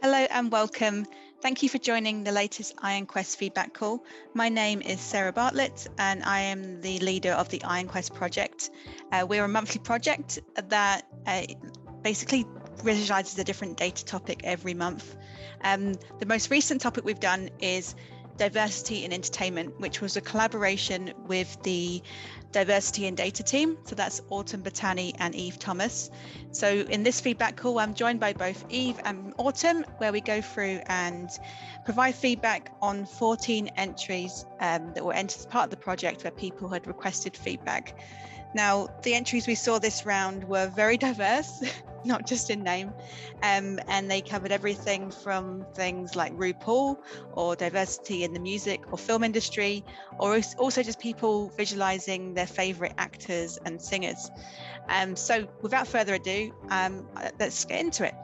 Hello and welcome. Thank you for joining the latest IronQuest feedback call. My name is Sarah Bartlett and I am the leader of the IronQuest project. We're a monthly project that basically visualizes a different data topic every month. The most recent topic we've done is diversity in entertainment, which was a collaboration with the diversity in data team. So that's Autumn, Battani and Eve Thomas. So in this feedback call, I'm joined by both Eve and Autumn, where we go through and provide feedback on 14 entries that were entered as part of the project where people had requested feedback. Now, the entries we saw this round were very diverse, not just in name, and they covered everything from things like RuPaul or diversity in the music or film industry, or also just people visualizing their favorite actors and singers. So without further ado, let's get into it.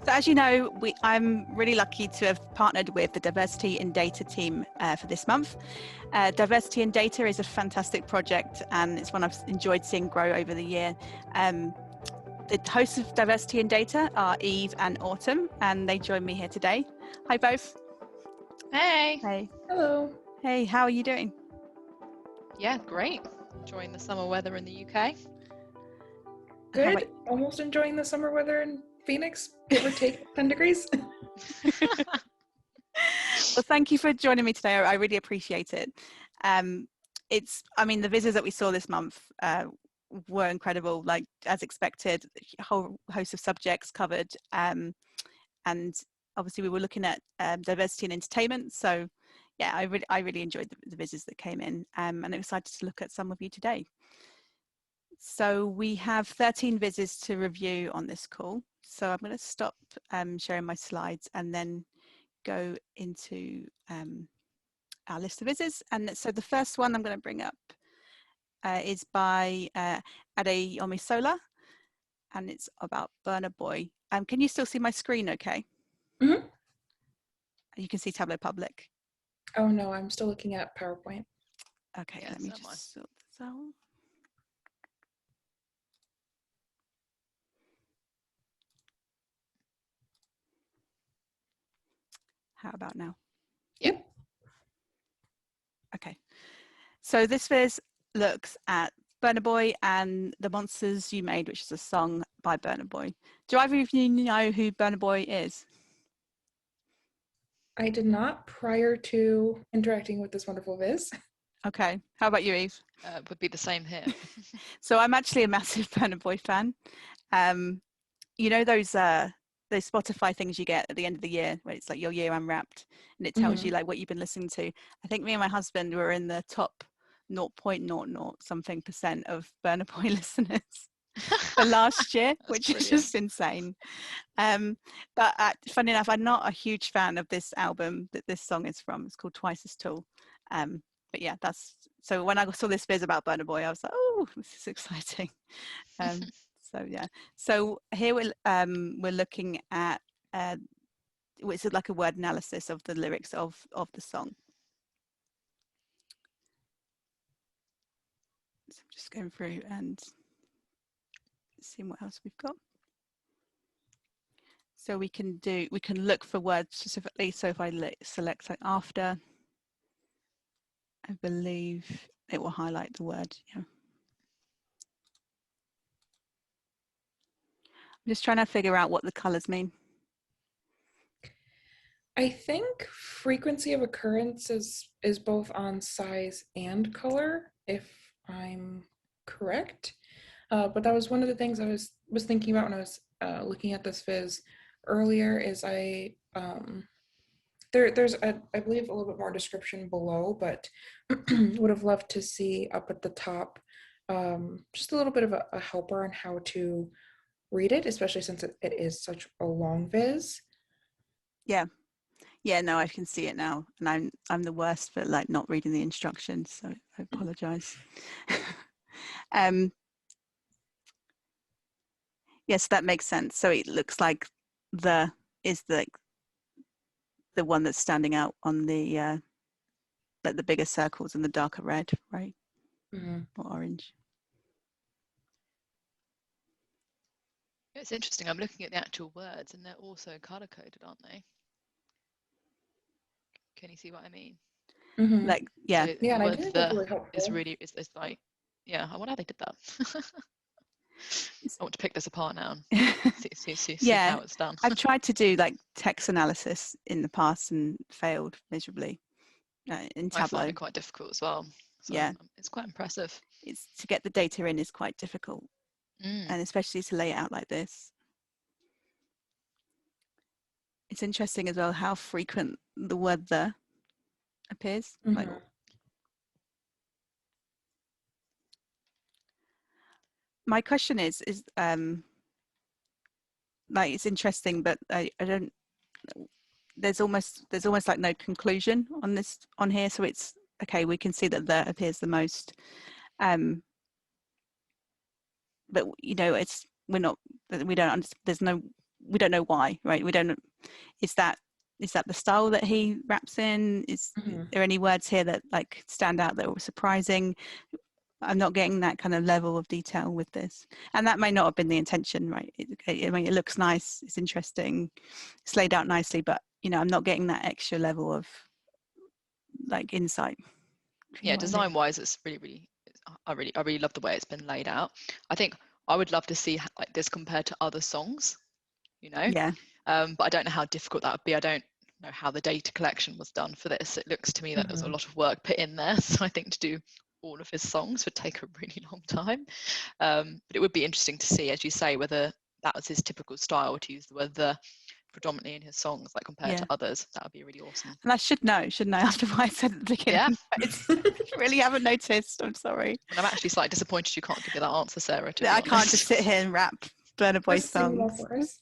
So as you know, I'm really lucky to have partnered with the Diversity in Data team for this month. Diversity in Data is a fantastic project and it's one I've enjoyed seeing grow over the year. The hosts of Diversity in Data are Eve and Autumn, and they join me here today. Hi both. Hey. Hey. Hello. Hey, how are you doing? Yeah, great. Enjoying the summer weather in the UK. Good. Almost enjoying the summer weather in Phoenix, give or take 10 degrees. Well, thank you for joining me today. I really appreciate it. The vizzes that we saw this month were incredible, like as expected, a whole host of subjects covered. And obviously we were looking at diversity in entertainment. So yeah, I really enjoyed the vizzes that came in and I'm excited to look at some of you today. So we have 13 vizzes to review on this call. So I'm going to stop sharing my slides and then go into our list of vizzes. And so the first one I'm going to bring up is by Ade Omisola, and it's about Burna Boy. Can you still see my screen okay? Mm-hmm. You can see Tableau Public. Oh no, I'm still looking at PowerPoint. Okay, yeah, let me just sort this out. How about now? Yep. Okay, so this viz looks at Burna Boy and The Monsters You Made, which is a song by Burna Boy. Do either of you know who Burna Boy is? I did not prior to interacting with this wonderful viz. Okay, how about you, Eve? Would be the same here. So I'm actually a massive Burna Boy fan. You know those Spotify things you get at the end of the year where it's like your year unwrapped and it tells you like what you've been listening to. I think me and my husband were in the top 0.00 something % of Burna Boy listeners for last year, which is just insane. But funny enough, I'm not a huge fan of this album that this song is from. It's called Twice as Tall. But yeah, so when I saw this viz about Burna Boy, I was like, oh, this is exciting. So yeah, so here we're looking at it's like a word analysis of the lyrics of the song. So I'm just going through and seeing what else we've got. So we can look for words specifically. So if I select like after, I believe it will highlight the word. Yeah. I'm just trying to figure out what the colors mean. I think frequency of occurrence is both on size and color, if I'm correct. But that was one of the things I was thinking about when I was looking at this viz earlier. Is there's I believe a little bit more description below, but would have loved to see up at the top just a little bit of a helper on how to read it, especially since it is such a long viz. Yeah, no, I can see it now, and I'm the worst for like not reading the instructions, so I apologize. Yes, that makes sense. So it looks like the one that's standing out on the like the bigger circles and the darker red, right? Or orange. It's interesting. I'm looking at the actual words, and they're also color coded, aren't they? Can you see what I mean? Mm-hmm. Like, yeah. So Yeah, the and I word do think the that's really helpful. is really it's like, yeah. I wonder how they did that. I want to pick this apart now and see Yeah, how it's done. I've tried to do like text analysis in the past and failed miserably in I Tableau. find it quite difficult as well. So Yeah, it's quite impressive. it's to get the data in is quite difficult, and especially to lay it out like this. It's interesting as well how frequent the word "the" appears. Mm-hmm. Like, my question is like, it's interesting, but I don't. There's almost like no conclusion on here, so it's okay. We can see that "the" appears the most, but you know, we don't know why, right? We don't. Is that the style that he raps in? Is there any words here that like stand out that were surprising? I'm not getting that kind of level of detail with this, and that may not have been the intention, right? I mean, it looks nice, it's interesting, it's laid out nicely, but you know, I'm not getting that extra level of like insight. Yeah, design wise, it's really I really love the way it's been laid out. I think I would love to see like this compared to other songs, you know. Yeah. But I don't know how difficult that would be. I don't know how the data collection was done for this. It looks to me that there's a lot of work put in there. So I think to do all of his songs would take a really long time. But it would be interesting to see, as you say, whether that was his typical style to use the word "the" predominantly in his songs, like compared to others. That would be really awesome. And I should know, shouldn't I, after what I said at the beginning? Yeah. I really haven't noticed. I'm sorry. And I'm actually slightly disappointed you can't give me that answer, Sarah, to be honest. Can't just sit here and rap Burna Boy songs.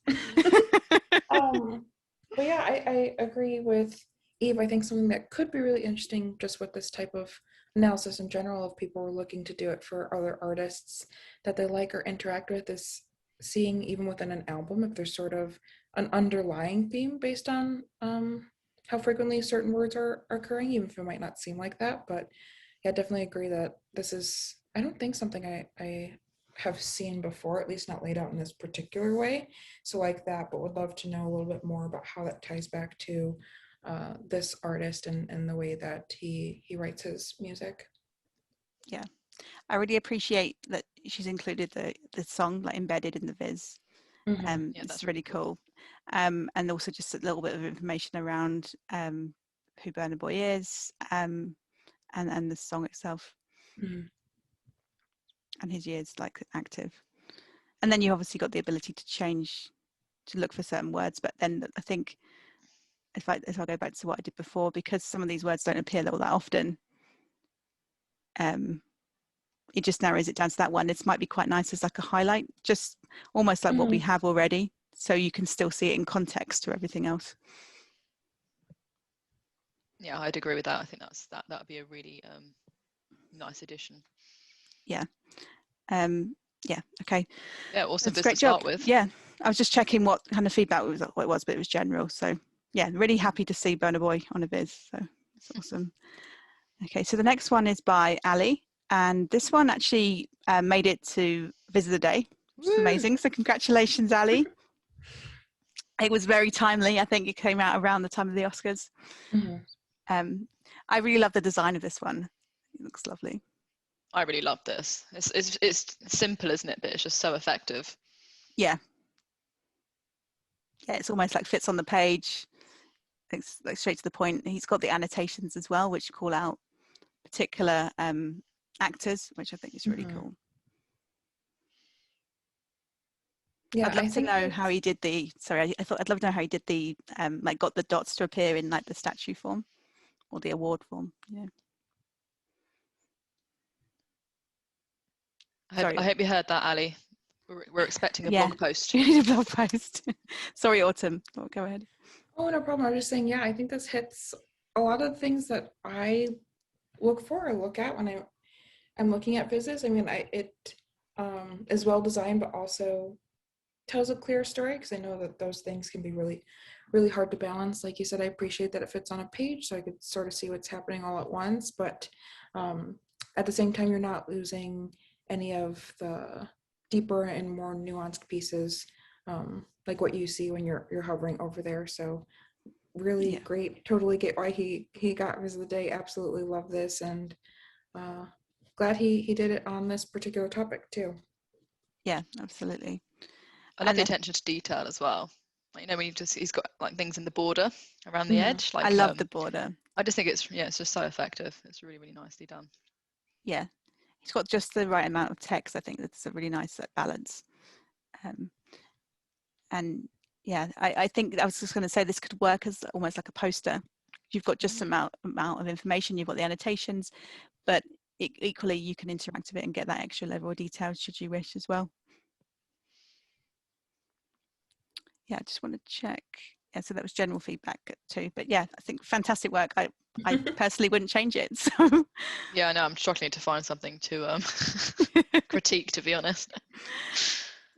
But yeah, I agree with Eve. I think something that could be really interesting just with this type of analysis in general, if people were looking to do it for other artists that they like or interact with, is seeing even within an album if there's sort of an underlying theme based on how frequently certain words are occurring, even if it might not seem like that. But yeah, I definitely agree that this is, I don't think something I have seen before, at least not laid out in this particular way. So like that, but would love to know a little bit more about how that ties back to this artist and the way that he writes his music. Yeah, I really appreciate that she's included the song like embedded in the viz. It's really cool. And also just a little bit of information around who Burna Boy is and the song itself and his years like active. And then you obviously got the ability to look for certain words, but then I think if I go back to what I did before, because some of these words don't appear all that often, it just narrows it down to that one. This might be quite nice as like a highlight, just almost like what we have already, so you can still see it in context to everything else. Yeah, I'd agree with that. I think that would be a really nice addition. Yeah. Yeah. Okay. Yeah. Awesome. That's a great job. With. Yeah. I was just checking what kind of feedback it was, but it was general. So yeah, really happy to see Burna Boy on a viz. So it's awesome. Okay. So the next one is by Ali, and this one actually made it to Viz of the Day, which is amazing. So congratulations, Ali. It was very timely. I think it came out around the time of the Oscars. I really love the design of this one. It looks lovely. I really love this. It's simple, isn't it? But it's just so effective. Yeah. Yeah, it's almost like fits on the page. It's like straight to the point. He's got the annotations as well, which call out particular actors, which I think is really cool. Yeah, I'd love to know how he did the. Sorry, I'd love to know how he did the like got the dots to appear in like the statue form or the award form. Yeah. I hope you heard that, Ali. We're expecting a blog post. You need a blog post. Sorry, Autumn. Oh, go ahead. Oh, no problem. I was just saying, yeah, I think this hits a lot of things that I look at when I'm looking at vizzes. I mean, it is well designed, but also tells a clear story, because I know that those things can be really, really hard to balance. Like you said, I appreciate that it fits on a page, so I could sort of see what's happening all at once, but at the same time, you're not losing any of the deeper and more nuanced pieces like what you see when you're hovering over there. So really great. Totally get why he got Viz of the Day. Absolutely love this, and glad he did it on this particular topic too. Yeah, absolutely. I love the attention to detail as well. Like, you know, when he's got like things in the border around the edge. Like I love the border. I just think it's just so effective. It's really, really nicely done. Yeah, he's got just the right amount of text. I think that's a really nice balance. And yeah, I think I was just going to say this could work as almost like a poster. You've got just amount of information. You've got the annotations, but equally you can interact with it and get that extra level of detail should you wish as well. Yeah, I just want to check. Yeah, so that was general feedback too. But yeah, I think fantastic work. I personally wouldn't change it. So yeah, I know I'm struggling to find something to critique, to be honest.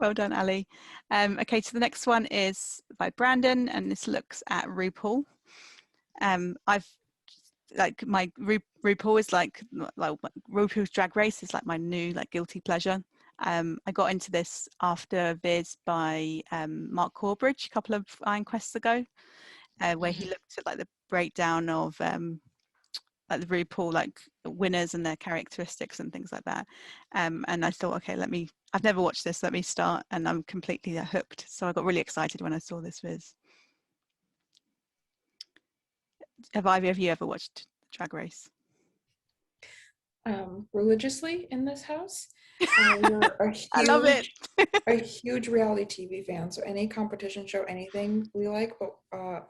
Well done, Ali. Okay, so the next one is by Brandon, and this looks at RuPaul. I've like my RuPaul is like RuPaul's Drag Race is like my new like guilty pleasure. I got into this after Viz by Mark Corbridge a couple of Iron Quests ago, where he looked at like the breakdown of like the RuPaul like winners and their characteristics and things like that. And I thought, okay, I've never watched this, let me start, and I'm completely hooked. So I got really excited when I saw this Viz. Have either of you ever watched Drag Race? Religiously in this house. We're a huge, I love it. a huge reality TV fan. So any competition show, anything we like, but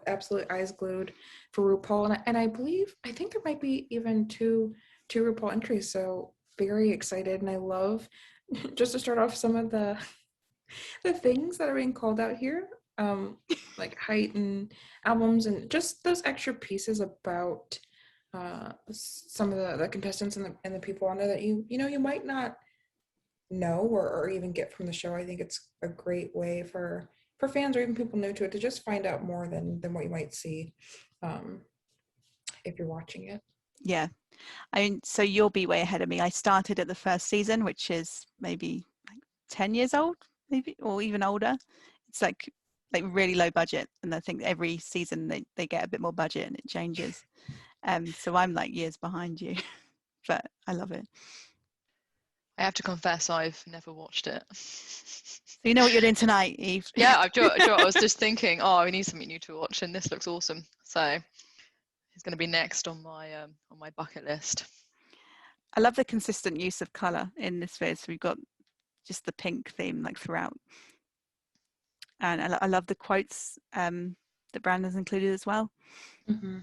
absolutely eyes glued for RuPaul. And I think there might be even two RuPaul entries. So very excited, and I love just to start off some of the things that are being called out here, like height and albums, and just those extra pieces about some of the contestants and the people on there that you might not know or even get from the show. I think it's a great way for fans or even people new to it to just find out more than what you might see if you're watching it. Yeah, so you'll be way ahead of me. I started at the first season, which is maybe like 10 years old, maybe, or even older. It's like really low budget, and I think every season they get a bit more budget and it changes. So I'm like years behind you, but I love it. I have to confess, I've never watched it. So you know what you're doing tonight, Eve? Yeah, I was just thinking, we need something new to watch, and this looks awesome. So it's going to be next on my bucket list. I love the consistent use of color in this Viz. We've got just the pink theme like throughout, and I love the quotes that Brandon's included as well. Mm-hmm.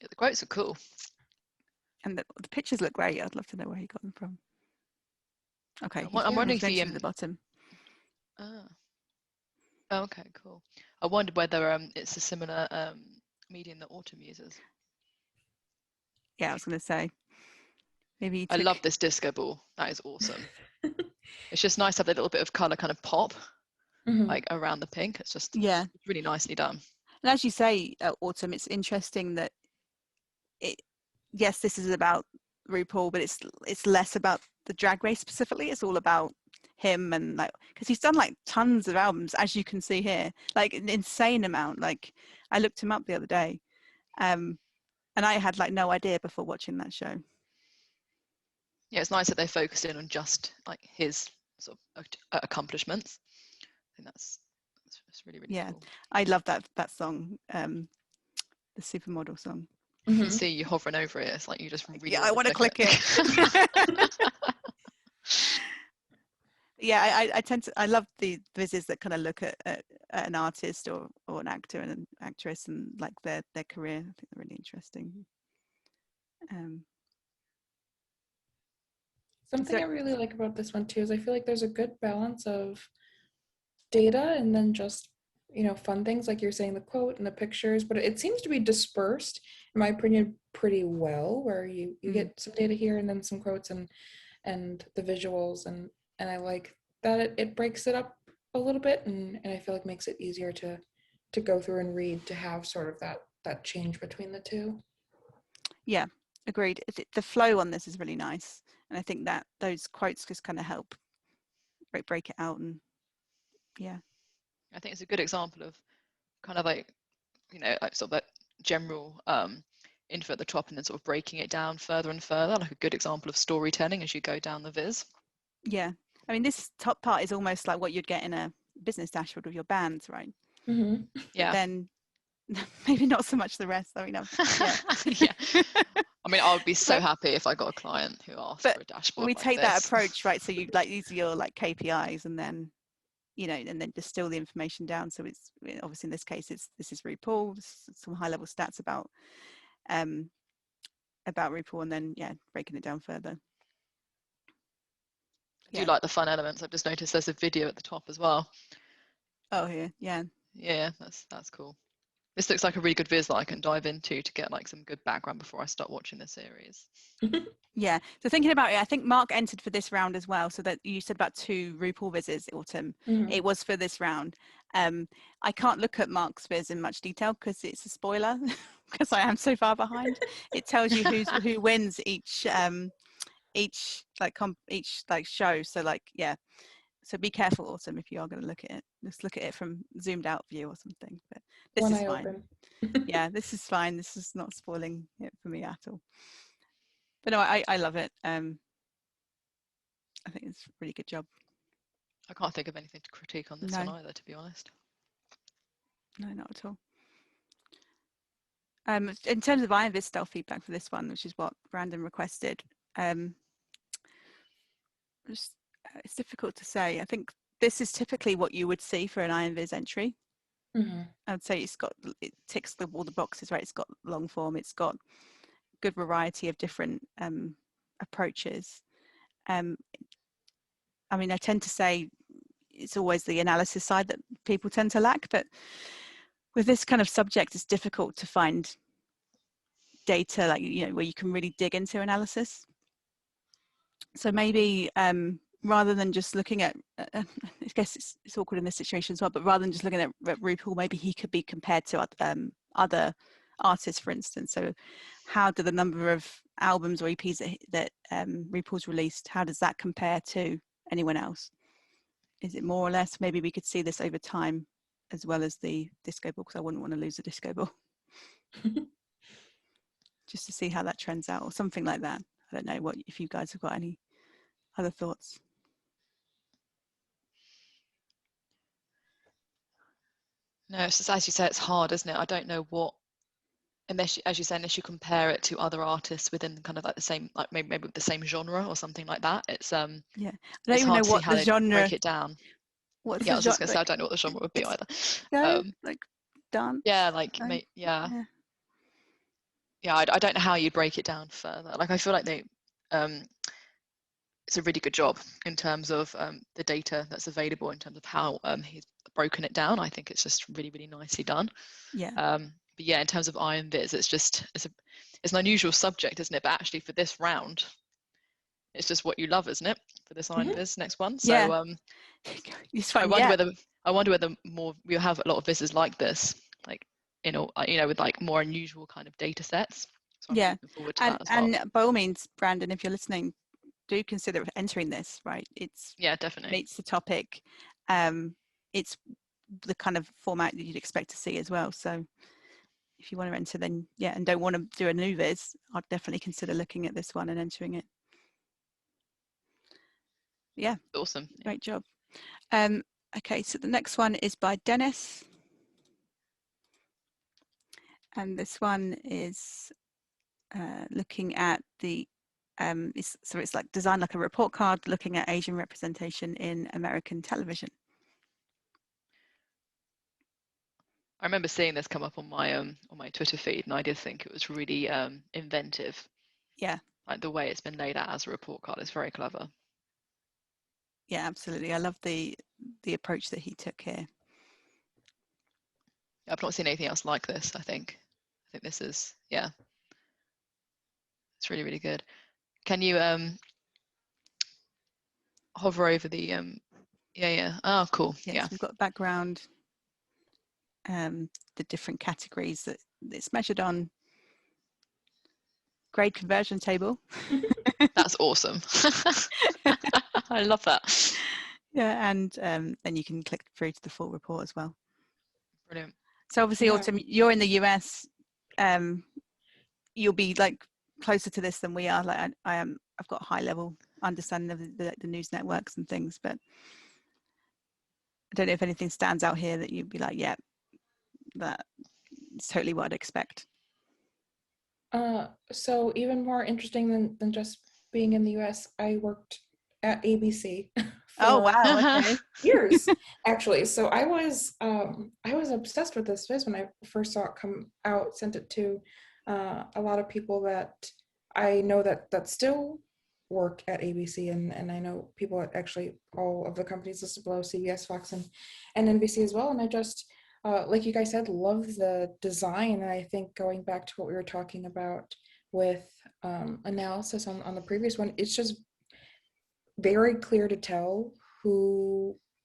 Yeah, the quotes are cool. And the pictures look great. I'd love to know where he got them from. Okay, I'm wondering if he at the bottom. Oh, okay, cool. I wondered whether it's a similar medium that Autumn uses. Yeah, I was going to say. Maybe I love this disco ball. That is awesome. It's just nice to have a little bit of color kind of pop, like around the pink. It's just it's really nicely done. And as you say, Autumn, it's interesting that yes, this is about RuPaul, but it's less about the Drag Race specifically. It's all about him, and like, because he's done like tons of albums, as you can see here, like an insane amount. Like I looked him up the other day, and I had like no idea before watching that show. Yeah, it's nice that they focused in on just like his sort of accomplishments. I think that's really, really cool. I love that song, the Supermodel song. You can see you hovering over it. It's like you just really I want to click it. Yeah, I love the vizzes that kind of look at an artist or an actor and an actress and like their career. I think they're really interesting. Something I really like about this one too is I feel like there's a good balance of data and then just fun things like you're saying, the quote and the pictures, but it seems to be dispersed, in my opinion, pretty well, where you get some data here and then some quotes and the visuals, and I like that it breaks it up a little bit, and I feel like makes it easier to go through and read, to have sort of that change between the two. Yeah, agreed. The flow on this is really nice, and I think that those quotes just kind of help break it out, and yeah. I think it's a good example of kind of like, you know, like sort of that general info at the top and then sort of breaking it down further and further, like a good example of storytelling as you go down the viz. Yeah, I mean, this top part is almost like what you'd get in a business dashboard with your bands, right? Mm-hmm. Yeah. But then maybe not so much the rest. I mean, yeah. I mean, I would be so happy if I got a client who asked for a dashboard. We like take this. that approach, right? So you like, these are your like KPIs, and then, you know, and then distill the information down. So it's obviously, in this case, this is RuPaul, some high level stats about RuPaul, and then breaking it down further. I do like the fun elements. I've just noticed there's a video at the top as well. Oh, yeah. Yeah, that's cool. This looks like a really good viz that I can dive into to get like some good background before I start watching the series. Yeah. So thinking about it, I think Mark entered for this round as well. So that you said about 2 RuPaul vizzes, Autumn. Mm-hmm. It was for this round. I can't look at Mark's viz in much detail because it's a spoiler, because I am so far behind. It tells you who wins each show. So like, yeah. So be careful, Autumn, if you are going to look at it. Just look at it from zoomed out view or something. But this is fine. Yeah, this is fine. This is not spoiling it for me at all. But no, I love it. I think it's a really good job. I can't think of anything to critique on this one either, to be honest. No, not at all. In terms of IronViz style feedback for this one, which is what Brandon requested, it's difficult to say. I think this is typically what you would see for an IronViz entry. Mm-hmm. I'd say it ticks all the boxes, right? It's got long form, it's got good variety of different approaches. I mean, I tend to say it's always the analysis side that people tend to lack, but with this kind of subject, it's difficult to find data, like, you know, where you can really dig into analysis. So maybe rather than just looking at, I guess it's awkward in this situation as well, but rather than just looking at RuPaul, maybe he could be compared to other artists, for instance. So how do the number of albums or EPs that RuPaul's released, how does that compare to anyone else? Is it more or less? Maybe we could see this over time as well as the disco ball, because I wouldn't want to lose the disco ball. Just to see how that trends out or something like that. I don't know if you guys have got any other thoughts. No, it's just, as you say, it's hard, isn't it? I don't know what, unless you compare it to other artists within kind of like the same, like maybe the same genre or something like that. It's I don't even know what the genre. Break it down. I was just gonna say I don't know what the genre would be either. Like dance. Yeah, like yeah. I don't know how you break it down further. Like I feel like it's a really good job in terms of the data that's available, in terms of how he's broken it down. I think it's just really, really nicely done. Yeah. But yeah, in terms of IronViz, it's an unusual subject, isn't it? But actually, for this round, it's just what you love, isn't it? For this IronViz next one. So I wonder whether more we'll have a lot of vizzes like this, like with like more unusual kind of data sets. So I'm looking forward to that as well. And by all means, Brandon, if you're listening, do consider entering this, right? It's definitely meets the topic. It's the kind of format that you'd expect to see as well. So if you want to enter, then and don't want to do a new viz, I'd definitely consider looking at this one and entering it. Yeah, awesome. Great job. Okay, so the next one is by Dennis, and this one is looking at the it's like designed like a report card looking at Asian representation in American television. I remember seeing this come up on my Twitter feed, and I did think it was really inventive. Yeah, like the way it's been laid out as a report card is very clever. Yeah, absolutely. I love the approach that he took here. I've not seen anything else like this. I think this is it's really, really good. Can you hover over the oh cool. Yes, we've got background, the different categories that it's measured on. Grade conversion table. That's awesome. I love that. Yeah, and then you can click through to the full report as well. Brilliant. So obviously, Yeah. Autumn, you're in the US. You'll be like closer to this than we are. Like I am. I've got a high level understanding of the news networks and things, but I don't know if anything stands out here that you'd be like, yeah, that's totally what I'd expect. So even more interesting than just being in the US, I worked at ABC Oh for wow! Okay. years, actually. So I was obsessed with this viz when I first saw it come out. Sent it to a lot of people that I know that still work at ABC, and I know people at actually all of the companies listed below, CBS, Fox, and NBC as well. And I just like you guys said, love the design. And I think going back to what we were talking about with analysis on the previous one, it's just very clear to tell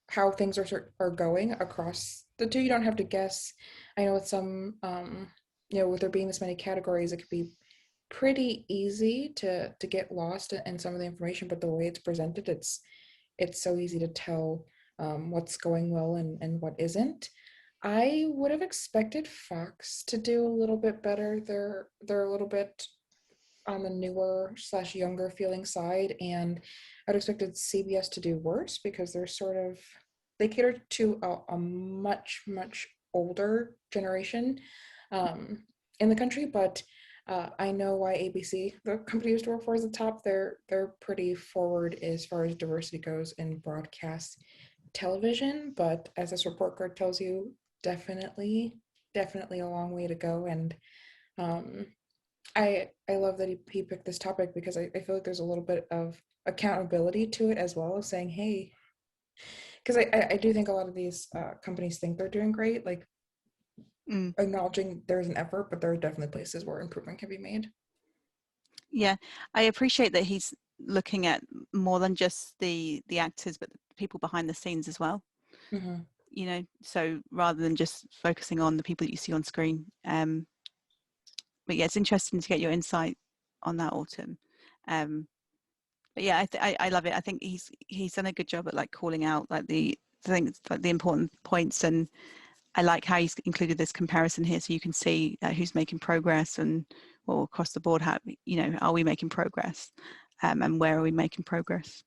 how things are going across the two. You don't have to guess. I know with some with there being this many categories, it could be pretty easy to get lost in some of the information, but the way it's presented, it's so easy to tell what's going well and what isn't. I would have expected Fox to do a little bit better. They're a little bit on the newer / younger feeling side, and I'd expected CBS to do worse because they cater to a much older generation in the country. But I know why ABC, the company I used to work for, is the top. They're pretty forward as far as diversity goes in broadcast television, but as this report card tells you, definitely a long way to go. And I love that he picked this topic because I feel like there's a little bit of accountability to it as well, saying, hey, because I do think a lot of these companies think they're doing great, like acknowledging there's an effort, but there are definitely places where improvement can be made. Yeah, I appreciate that he's looking at more than just the actors, but the people behind the scenes as well. Mm-hmm. You know, so rather than just focusing on the people that you see on screen. But yeah, it's interesting to get your insight on that, Autumn. But yeah, I love it. I think he's done a good job at like calling out like the things, like the important points, and I like how he's included this comparison here, so you can see who's making progress and well across the board, how are we making progress, and where are we making progress.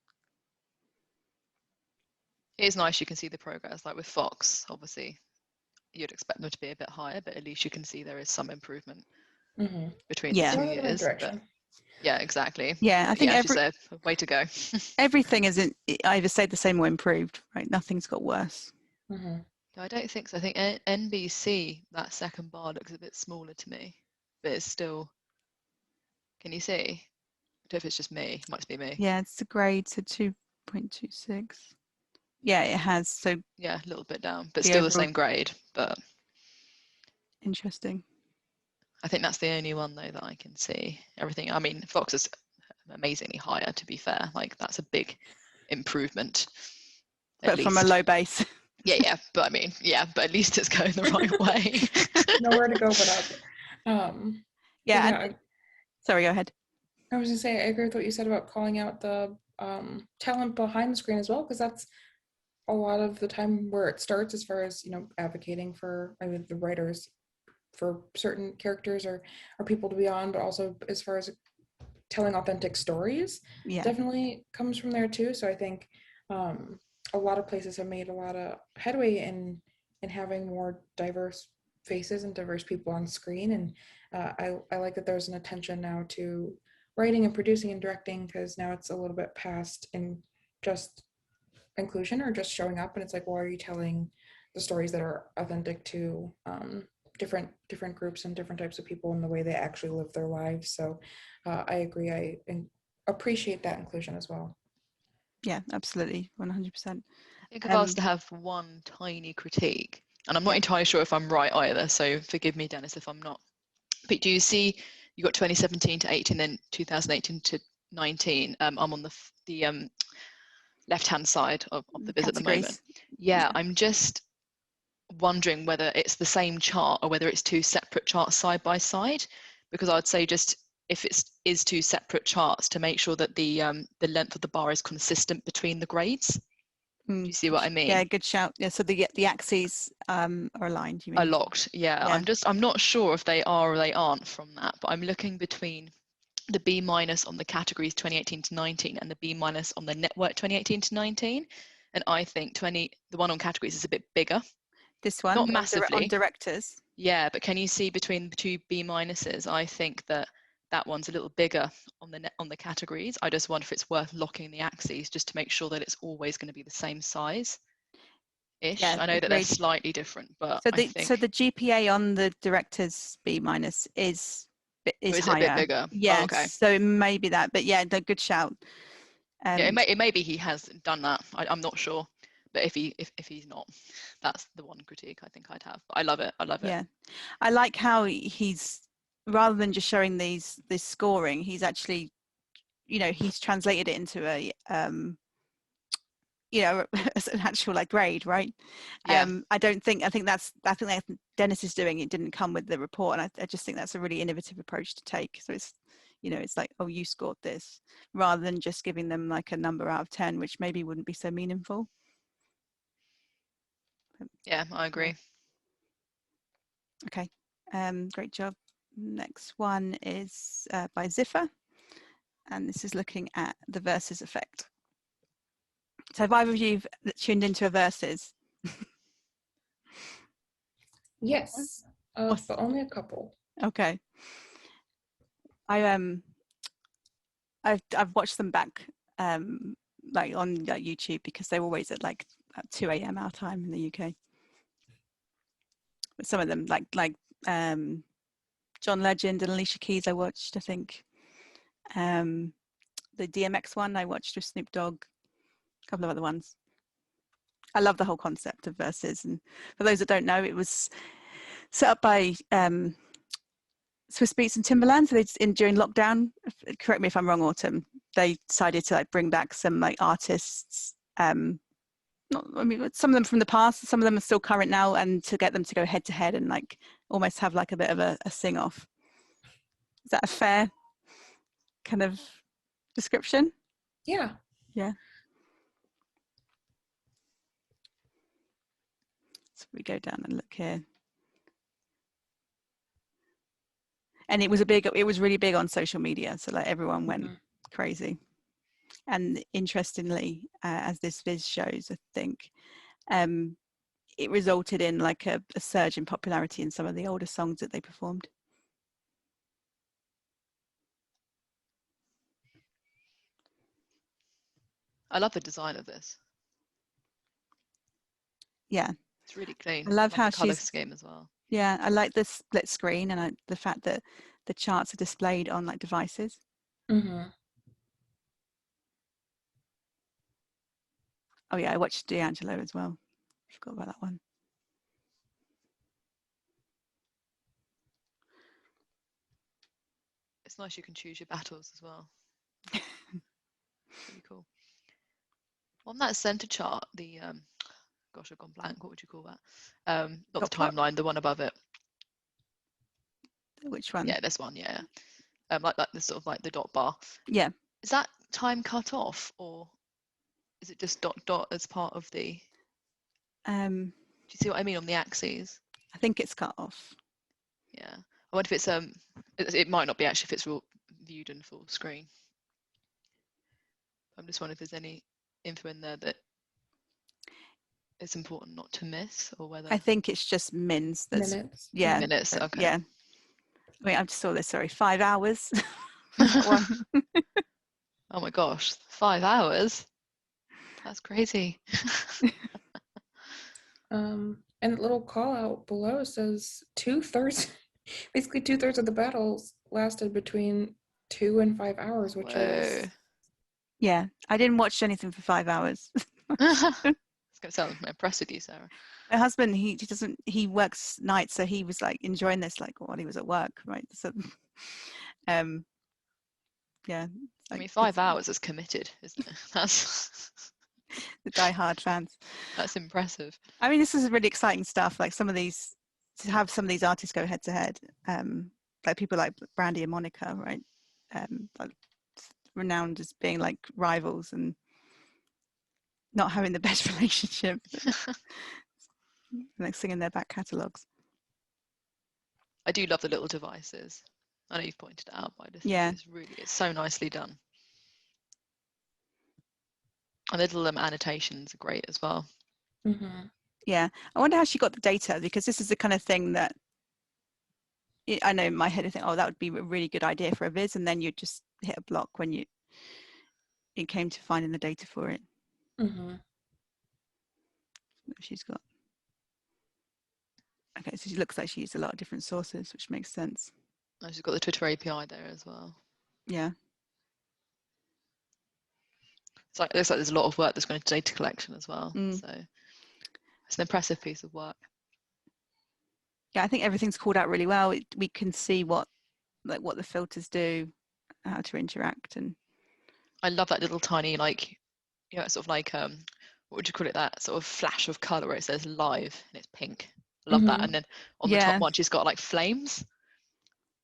It is nice you can see the progress, like with Fox, obviously you'd expect them to be a bit higher, but at least you can see there is some improvement between the 2 years. But yeah, exactly. Yeah, I think way to go. Everything isn't either stayed the same or improved, right? Nothing's got worse. No, I don't think so. I think NBC, that second bar looks a bit smaller to me, but it's still, can you see? I don't know if it's just me, it might just be me. Yeah, it's the grade, so 2.26. Yeah, it has. So yeah, a little bit down, but still the same grade. But interesting. I think that's the only one though that I can see. Everything, I mean, Fox is amazingly higher, to be fair. Like that's a big improvement. But from a low base. Yeah, but I mean, but at least it's going the right way. Nowhere to go but up. Sorry, go ahead. I was gonna say I agree with what you said about calling out the talent behind the screen as well, because that's a lot of the time where it starts, as far as advocating for the writers for certain characters or people to be on, but also as far as telling authentic stories, definitely comes from there too. So I think a lot of places have made a lot of headway in having more diverse faces and diverse people on screen, and I like that there's an attention now to writing and producing and directing, because now it's a little bit past in just inclusion or just showing up, and it's like, well, are you telling the stories that are authentic to different groups and different types of people and the way they actually live their lives? So I agree. I appreciate that inclusion as well. Yeah, absolutely, 100%. I think if I was to have one tiny critique, and I'm not entirely sure if I'm right either, so forgive me, Dennis, if I'm not, but do you see you got 2017 to 18, then 2018 to 19? I'm on the left-hand side of the viz at the moment. Yeah, I'm just wondering whether it's the same chart or whether it's two separate charts side by side, because I'd say just if it is two separate charts, to make sure that the length of the bar is consistent between the grades. Do you see what I mean? Yeah, good shout. Yeah, so the axes are aligned, you mean? Are locked, yeah. I'm not sure if they are or they aren't from that, but I'm looking between the B- on the categories 2018 to 19 and the B- on the network 2018 to 19. And I think the one on categories is a bit bigger. This one? Not massively. On directors? Yeah, but can you see between the two B-? I think that one's a little bigger on the categories. I just wonder if it's worth locking the axes just to make sure that it's always going to be the same size. Yeah, I know that they're slightly different, but so I think the GPA on the director's B- is higher. A bit bigger. Yeah, okay. So it may be that, but yeah, the good shout. Yeah, it may be he has done that. I'm not sure, but if he's not, that's the one critique I think I'd have. But I love it. Yeah, I like how he's, rather than just showing this scoring, he's actually, he's translated it into a as an actual like grade, right? Yeah. I think that's Dennis is doing. It didn't come with the report, and I just think that's a really innovative approach to take. So it's, it's like, oh, you scored this, rather than just giving them like a number out of 10, which maybe wouldn't be so meaningful. Yeah, I agree. Okay, great job. Next one is by Ziffer, and this is looking at the verses effect. So have either of you tuned into a verses? Yes, but only a couple. Okay. I've watched them back like on YouTube, because they're always at 2 a.m. our time in the UK. But some of them like John Legend and Alicia Keys I watched, I think. The DMX one I watched with Snoop Dogg, a couple of other ones. I love the whole concept of verses, and for those that don't know, it was set up by Swiss Beats and Timberland. So during lockdown, correct me if I'm wrong, Autumn, they decided to bring back some artists, some of them from the past, some of them are still current now, and to get them to go head to head and almost have a bit of a sing off. Is that a fair kind of description? Yeah. So we go down and look here. And it was really big on social media. So everyone went crazy. And interestingly, as this viz shows, I think, it resulted in a surge in popularity in some of the older songs that they performed. I love the design of this. Yeah. It's really clean. I love how the color she's scheme as well. Yeah, I like the split screen, and the fact that the charts are displayed on devices. Mm-hmm. Oh yeah, I watched D'Angelo as well. Forgot about that one. It's nice you can choose your battles as well. Really cool. On that center chart, the gosh, I've gone blank. What would you call that? Not the timeline, the one above it. Which one? Yeah, this one. Yeah. Like the sort of the dot bar. Yeah. Is that time cut off, or is it just dot as part of the? Do you see what I mean on the axes? I think it's cut off. Yeah. I wonder if it's it might not be actually if it's viewed in full screen. I'm just wondering if there's any info in there that it's important not to miss, or whether. I think it's just minutes. Minutes. Yeah. Minutes. Okay. Yeah. Wait, I just saw this. Sorry, 5 hours. Oh my gosh, 5 hours. That's crazy. And the little call out below says 2/3, basically 2/3 of the battles lasted between 2 and 5 hours, which is. Yeah, I didn't watch anything for 5 hours. It's going to sound impressed with you, Sarah. My husband, he works nights, so he was enjoying this while he was at work, right? So, yeah. I mean, 5 hours is committed, isn't it? That's the die-hard fans. That's impressive. I mean, this is really exciting stuff. To have some of these artists go head to head, people like Brandy and Monica, right? Renowned as being rivals, and not having the best relationship. Next thing in their back catalogues. I do love the little devices. I know you've pointed it out, but I just Yeah. think it's so nicely done. And the little annotations are great as well. Mm-hmm. Yeah, I wonder how she got the data, because this is the kind of thing that I know in my head I think, oh, that would be a really good idea for a viz, and then you just hit a block when it came to finding the data for it. Mm-hmm. She's got. Okay, so she looks like she used a lot of different sources, which makes sense. Oh, she's got the Twitter API there as well. Yeah. So it looks like there's a lot of work that's going into data collection as well. Mm. So it's an impressive piece of work. Yeah, I think everything's called out really well. We can see what the filters do, how to interact, and I love that little tiny, like, you know, sort of like what would you call it? That sort of flash of color where it says live and it's pink. I love that. And then on the top one, she's got like flames.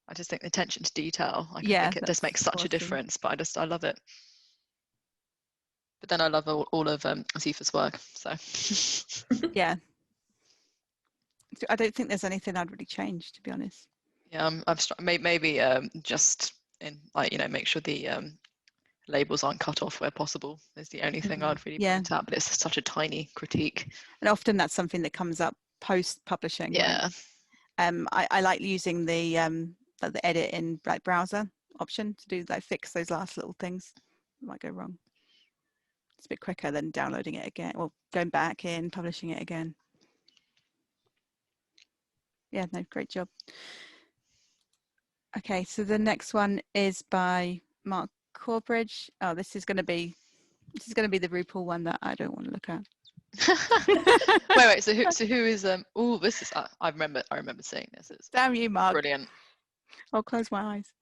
I just think the attention to detail. I think it just makes such awesome. a difference. But I love it. But then I love all of Azifa's work. So yeah. I don't think there's anything I'd really change, to be honest. Yeah, maybe just in, like, you know, make sure the labels aren't cut off where possible is the only thing I'd really point out. But it's such a tiny critique. And often that's something that comes up post publishing. Yeah. I like using the edit in like browser option to do like fix those last little things that might go wrong. It's a bit quicker than downloading it again or going back in, publishing it again. Yeah, no, great job. Okay, so the next one is by Mark Corbridge. Oh, this is going to be the RuPaul one that I don't want to look at. wait. So who is oh, this is I remember seeing this. It's damn you, Mark. Brilliant. I'll close my eyes.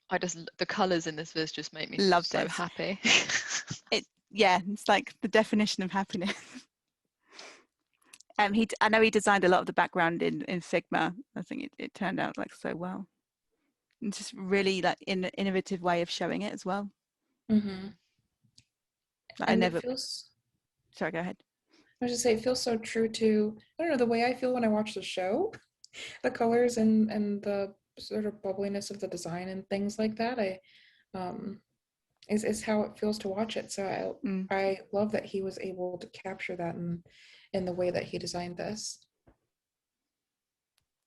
The colours in this viz just make me so happy. It's like the definition of happiness. I know he designed a lot of the background in Figma. I think it turned out like so well. It's just really like an innovative way of showing it as well. Mm-hmm. Like sorry, go ahead. I was just say it feels so true to, I don't know, the way I feel when I watch the show. The colors and the sort of bubbliness of the design and things like that, is how it feels to watch it. So I love that he was able to capture that in the way that he designed this.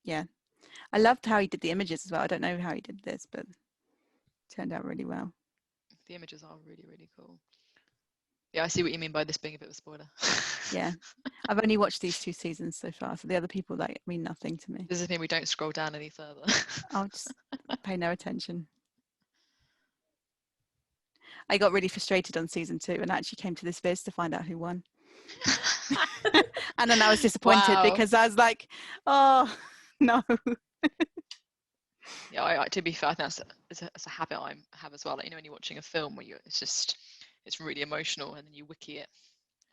Yeah, I loved how he did the images as well. I don't know how he did this, but it turned out really well. The images are really, really cool. Yeah, I see what you mean by this being a bit of a spoiler. Yeah, I've only watched these 2 seasons so far, so the other people mean nothing to me. Does this mean we don't scroll down any further? I'll just pay no attention. I got really frustrated on season 2 and I actually came to this viz to find out who won. And then I was disappointed because I was like, oh no. Yeah, to be fair, I think that's a habit I have as well. Like, you know, when you're watching a film where it's really emotional and then you wiki it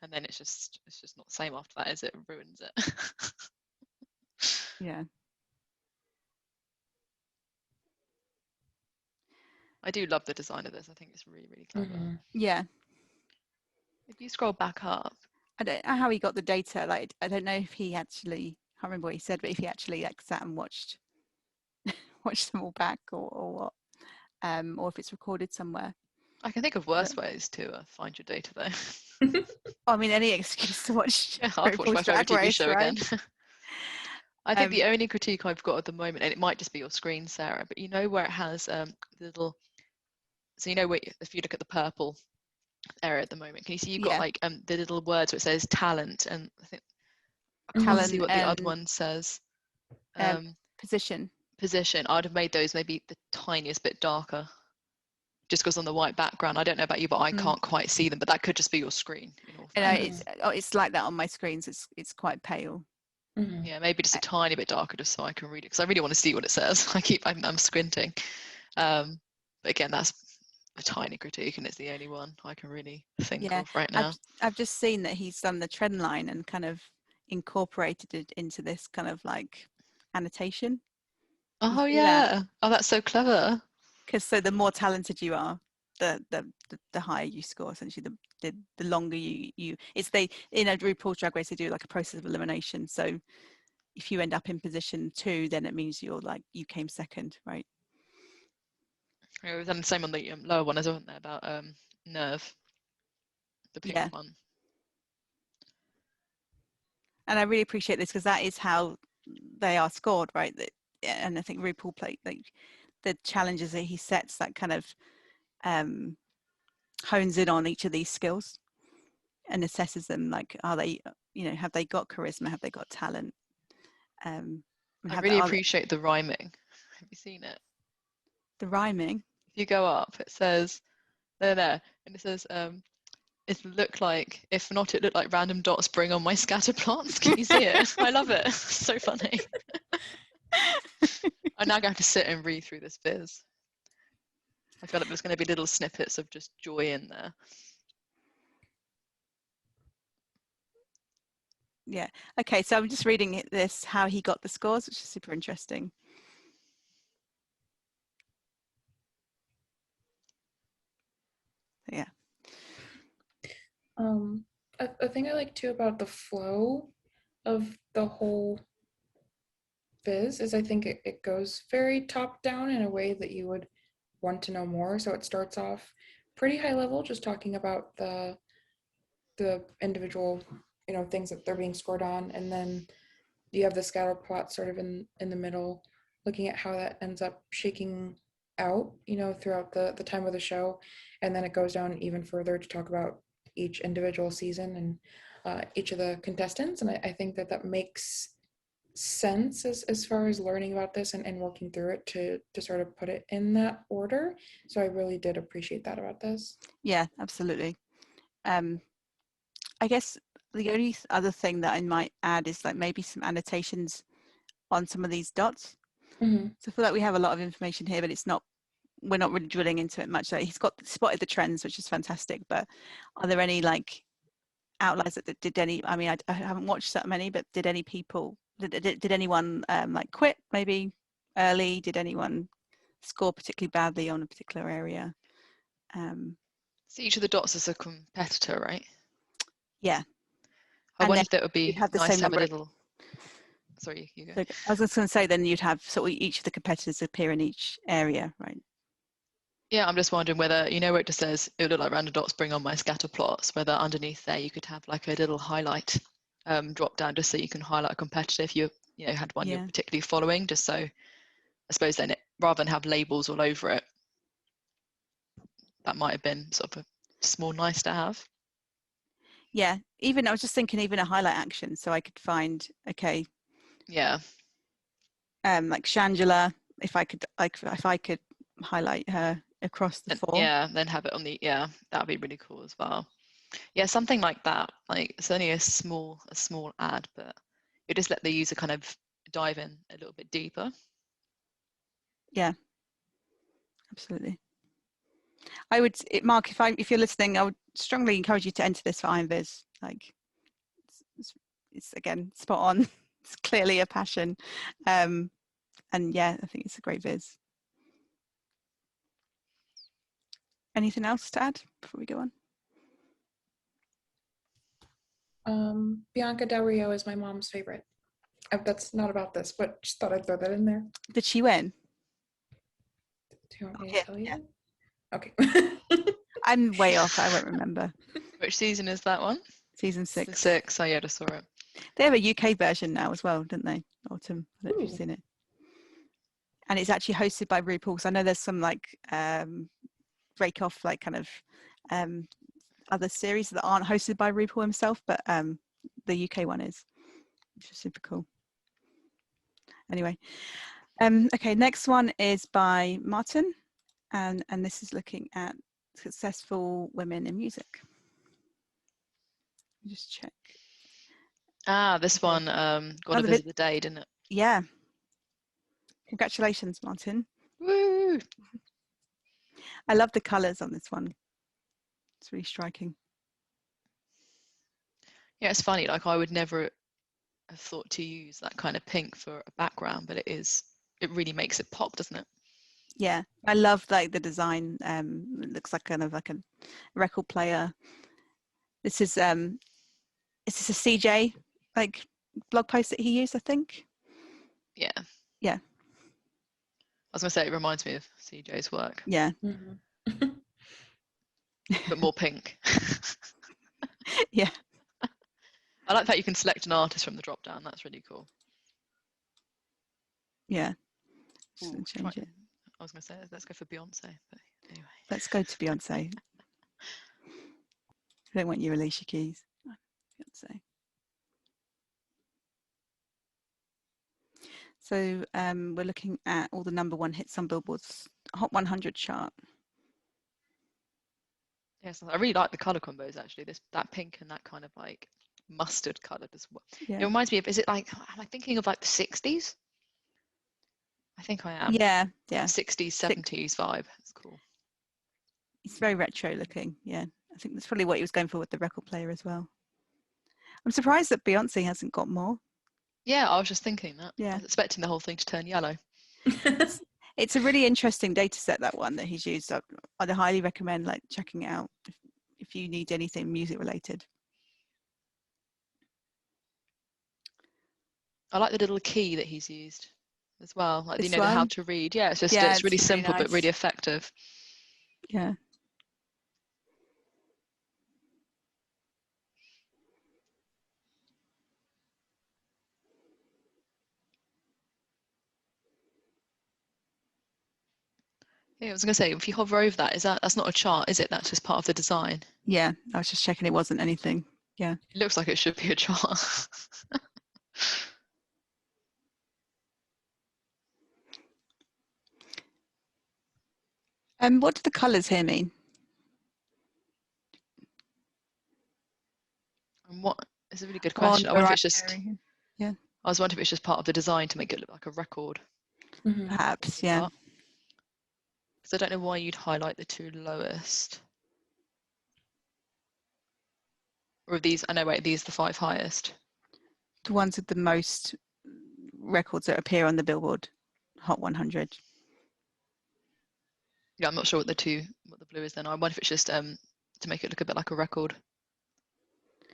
and then it's just not the same after that, is it? It ruins it. Yeah. I do love the design of this. I think it's really, really clever. Mm-hmm. Yeah. If you scroll back up. I don't know how he got the data. Like, I don't know if he actually, I can't remember what he said, but if he actually like sat and watched them all back or what, or if it's recorded somewhere. I can think of worse ways to find your data though. I mean, any excuse to watch. Yeah, I've watched my favourite TV show again. I think the only critique I've got at the moment, and it might just be your screen, Sarah, but you know where it has the little, so you know where, if you look at the purple area at the moment, can you see you've got like the little words where it says talent, and I think I can't see what the other one says. Position. I'd have made those maybe the tiniest bit darker, just because on the white background. I don't know about you, but I can't quite see them. But that could just be your screen. It's like that on my screens. It's quite pale. Mm-hmm. Yeah, maybe just a tiny bit darker, just so I can read it, because I really want to see what it says. I'm squinting. But again, that's a tiny critique, and it's the only one I can really think of right now. I've just seen that he's done the trend line and kind of incorporated it into this kind of like annotation. Oh yeah. Oh, that's so clever. Because so the more talented you are, the higher you score. Essentially, the longer you it's they in a RuPaul's Drag Race they do like a process of elimination. So if you end up in position 2, then it means you came second, right? It was the same on the lower one, wasn't there, about Nerve, the pink one. And I really appreciate this because that is how they are scored, right? And I think RuPaul played like the challenges that he sets that kind of hones in on each of these skills and assesses them, like, are they, have they got charisma, have they got talent? I really appreciate the rhyming. Have you seen it? The rhyming? If you go up, it says there, and it says it looked like, if not, it looked like random dots bring on my scatter plots. Can you see it? I love it. It's so funny. I'm now going to sit and read through this viz. I feel like there's going to be little snippets of just joy in there. Yeah. Okay, so I'm just reading this, how he got the scores, which is super interesting. Yeah. A thing I like too about the flow of the whole viz is I think it goes very top down in a way that you would want to know more. So it starts off pretty high level, just talking about the individual, things that they're being scored on, and then you have the scatter plot sort of in the middle, looking at how that ends up shaking out, throughout the time of the show, and then it goes down even further to talk about each individual season and each of the contestants. And I think that makes sense as far as learning about this and working through it to sort of put it in that order. So I really did appreciate that about this. Yeah, absolutely. I guess the only other thing that I might add is like maybe some annotations on some of these dots. Mm-hmm. So I feel like we have a lot of information here, but we're not really drilling into it much. Like he's spotted the trends, which is fantastic, but are there any like outliers that did any, I mean, I haven't watched that many, but did anyone like quit maybe early? Did anyone score particularly badly on a particular area? So each of the dots is a competitor, right? Yeah. I wonder if that would be have the nice same to have number. a little. Sorry, you go. So I was just going to say, then you'd have sort of each of the competitors appear in each area, right? Yeah, I'm just wondering whether, where it just says it would look like random dots bring on my scatter plots, whether underneath there you could have like a little highlight drop down just so you can highlight a competitor if you had one you're particularly following, just so I suppose then rather than have labels all over it, that might have been sort of a small nice to have. Yeah, I was just thinking even a highlight action, so I could find, okay. Yeah. Like Shangela, if I could highlight her across the 4. Yeah, then have it on the, that'd be really cool as well. Yeah, something like that. Like it's only a small ad, but you just let the user kind of dive in a little bit deeper. Yeah, absolutely. I would, Mark, if you're listening, I would strongly encourage you to enter this for IronViz. Like, it's again spot on. It's clearly a passion, and yeah, I think it's a great viz. Anything else to add before we go on? Bianca Del Rio is my mom's favorite. That's not about this, but just thought I'd throw that in there. Did she win? Do you want me to tell you? Yeah. Okay. I'm way off. I won't remember. Which season is that one? Season 6. 6. Oh yeah, I just saw it. They have a UK version now as well, don't they? Autumn. I don't know if you've seen it. And it's actually hosted by RuPaul. So I know there's some like break off, like kind of other series that aren't hosted by RuPaul himself, but the UK one is, which is super cool. Anyway, okay, next one is by Martin, and this is looking at successful women in music. Just check. This one got a visit of the day, didn't it? Yeah. Congratulations, Martin. Woo! I love the colours on this one. It's really striking. Yeah, it's funny. Like I would never have thought to use that kind of pink for a background, but it really makes it pop, doesn't it? Yeah, I love like the design. It looks like kind of like a record player. This is a CJ like blog post that he used, I think. Yeah. Yeah. I was gonna say it reminds me of CJ's work. Yeah. But more pink. Yeah. I like that you can select an artist from the drop down. That's really cool. Yeah. Ooh, Just change it. I was gonna say let's go for Beyonce, but anyway. Let's go to Beyonce. I don't want you Alicia Keys. Beyonce. So we're looking at all the #1 hits on Billboard's Hot 100 chart. Yes, I really like the color combos actually. That pink and that kind of like mustard colored as well. Yeah. It reminds me of, is it like, am I thinking of like the 60s? I think I am. Yeah. 60s, 70s vibe. It's cool. It's very retro looking. Yeah. I think that's probably what he was going for with the record player as well. I'm surprised that Beyonce hasn't got more. Yeah, I was just thinking that. Yeah. I was expecting the whole thing to turn yellow. It's a really interesting data set, that one that he's used. I'd highly recommend like checking it out if you need anything music related. I like the little key that he's used as well. Like, This you know, the how one? to read. Yeah, it's just Yeah, it's really it's really simple but nice. really effective. Yeah. Yeah, I was gonna say, if you hover over that, that's not a chart, is it? That's just part of the design. Yeah, I was just checking it wasn't anything. Yeah. It looks like it should be a chart. What do the colours here mean? And what is a really good question. I wonder if it's just. Yeah. I was wondering if it's just part of the design to make it look like a record. Perhaps, yeah. Because I don't know why you'd highlight the two lowest. Or of these, I know, wait, these are the 5 highest. The ones with the most records that appear on the Billboard Hot 100. Yeah, I'm not sure what the blue is then. I wonder if it's just to make it look a bit like a record.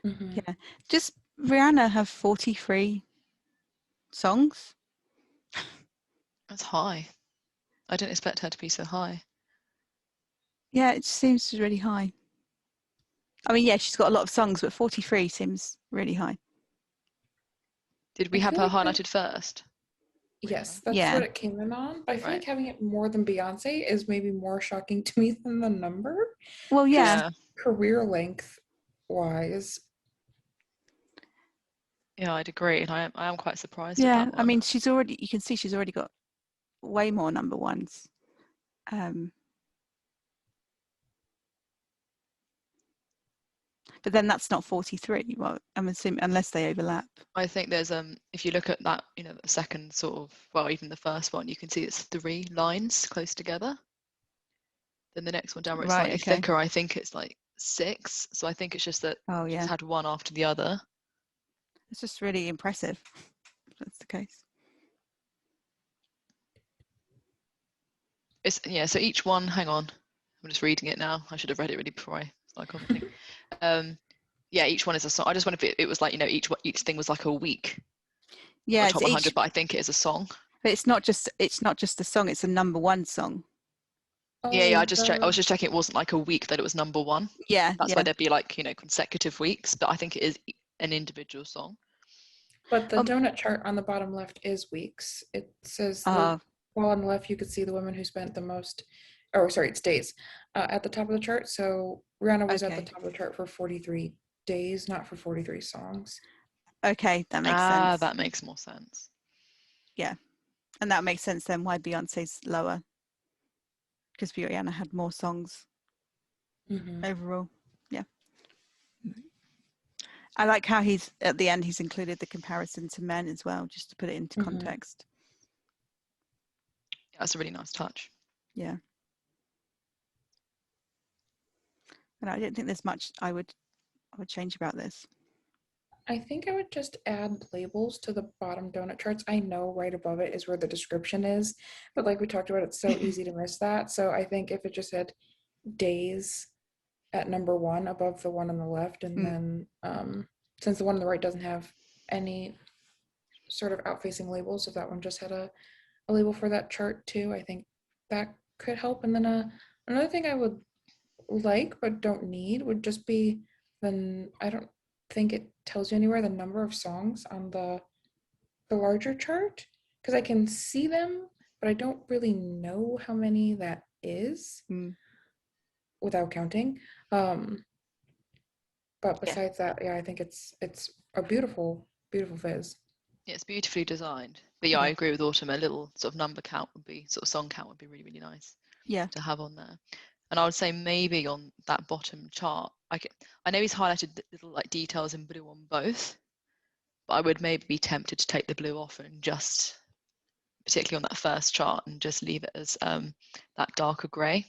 Yeah. Does Rihanna have 43 songs? That's high. I didn't expect her to be so high. Yeah, it seems really high. I mean, yeah, she's got a lot of songs, but 43 seems really high. Did we have her highlighted first? Yes, that's what it came in on. But I feel like having it more than Beyonce is maybe more shocking to me than the number. Well, yeah. Career length wise. Yeah, I'd agree. And I am quite surprised Yeah, at that one. I mean, you can see she's already got way more #1s. But then that's not 43. Well, I'm assuming unless they overlap. I think there's if you look at that, you know, the second sort of, well, even the first one, you can see it's 3 lines close together. Then the next one down where it's slightly thicker, I think it's like 6. So I think it's just that she's had one after the other. It's just really impressive if that's the case. It's, yeah, so each one, hang on, I'm just reading it now. I should have read it really before I started commenting. Yeah, each one is a song. I just wonder if it was like, you know, each thing was like a week. Yeah, top 100, but I think it is a song. But it's not just a song, it's a #1 song. Yeah, I was just checking it wasn't like a week that it was #1. Yeah. That's why there'd be like, you know, consecutive weeks, but I think it is an individual song. But the donut chart on the bottom left is weeks. It says well, on the left you could see the women who spent the most, it's days at the top of the chart. So Rihanna was at the top of the chart for 43 days, not for 43 songs. Okay, that makes sense. That makes more sense. Yeah, and that makes sense then why Beyonce's lower, because Rihanna had more songs overall. Yeah. I like how at the end he's included the comparison to men as well, just to put it into context. Yeah, that's a really nice touch. Yeah. And I don't think there's much I would change about this. I think I would just add labels to the bottom donut charts. I know right above it is where the description is, but like we talked about, it's so easy to miss that. So I think if it just had days at number 1 above the one on the left, and then since the one on the right doesn't have any sort of outfacing labels, if that one just had a label for that chart too, I think that could help. And then another thing I would like but don't need would just be then I don't think it tells you anywhere the number of songs on the larger chart, because I can see them but I don't really know how many that is without counting. But besides that, yeah, I think it's a beautiful viz. Yeah, it's beautifully designed. But yeah, I agree with Autumn. A little sort of number count would be, sort of song count would be really, really nice. Yeah. To have on there. And I would say maybe on that bottom chart, I know he's highlighted the little like details in blue on both, but I would maybe be tempted to take the blue off and just, particularly on that first chart, and just leave it as that darker grey.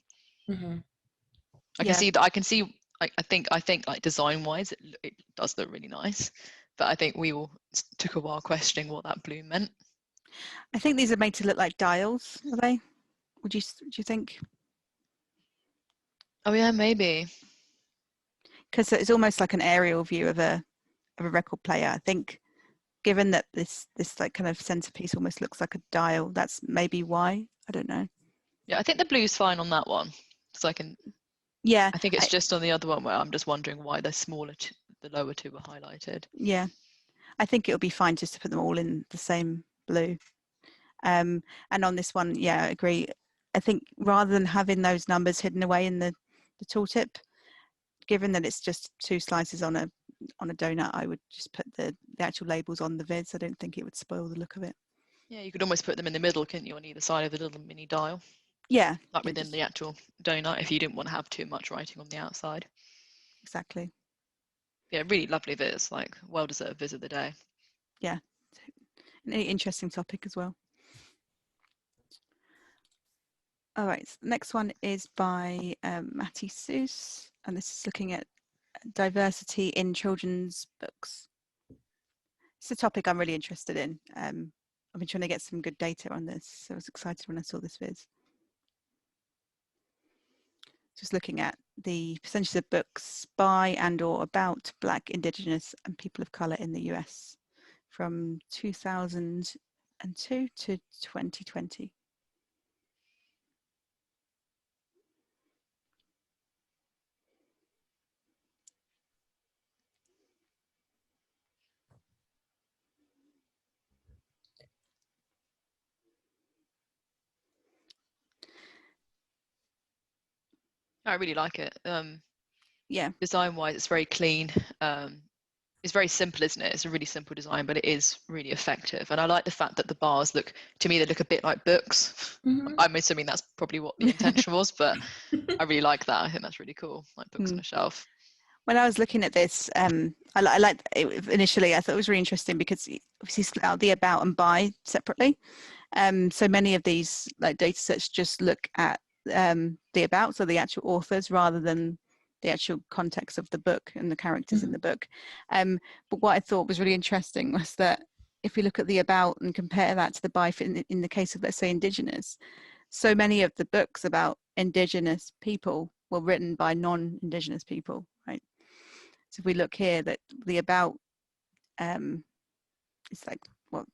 I can see that. I can see. I think like design wise, it does look really nice, but I think we all took a while questioning what that blue meant. I think these are made to look like dials, are they? Do you think? Oh yeah, maybe. Because it's almost like an aerial view of a record player. I think, given that this like kind of centerpiece almost looks like a dial, that's maybe why. I don't know. Yeah, I think the blue's fine on that one, so I can. Yeah. I think it's just on the other one where I'm just wondering why the lower two were highlighted. Yeah, I think it'll be fine just to put them all in the same blue. And on this one, yeah, I agree. I think rather than having those numbers hidden away in the tooltip, given that it's just 2 slices on a donut, I would just put the actual labels on the viz. I don't think it would spoil the look of it. Yeah, you could almost put them in the middle, couldn't you, on either side of the little mini dial? Yeah. Like within the actual donut, if you didn't want to have too much writing on the outside. Exactly. Yeah, really lovely viz, like well-deserved viz of the day. Yeah, an interesting topic as well. All right, so the next one is by Mateusz, and this is looking at diversity in children's books. It's a topic I'm really interested in. I've been trying to get some good data on this, so I was excited when I saw this viz. Just looking at the percentages of books by and or about Black, Indigenous and people of colour in the US from 2002 to 2020. I really like it. Yeah. Design-wise, it's very clean. It's very simple, isn't it? It's a really simple design, but it is really effective. And I like the fact that the bars look, to me, they look a bit like books. I'm assuming that's probably what the intention was, but I really like that. I think that's really cool, like books on a shelf. When I was looking at this, I liked it initially. I thought it was really interesting because obviously split out the about and by separately. So many of these like data sets just look at the about, so the actual authors, rather than the actual context of the book and the characters in the book. But what I thought was really interesting was that if we look at the about and compare that to the by in the case of, let's say, Indigenous, so many of the books about Indigenous people were written by non-Indigenous people, right? So if we look here, that the about, it's like, well,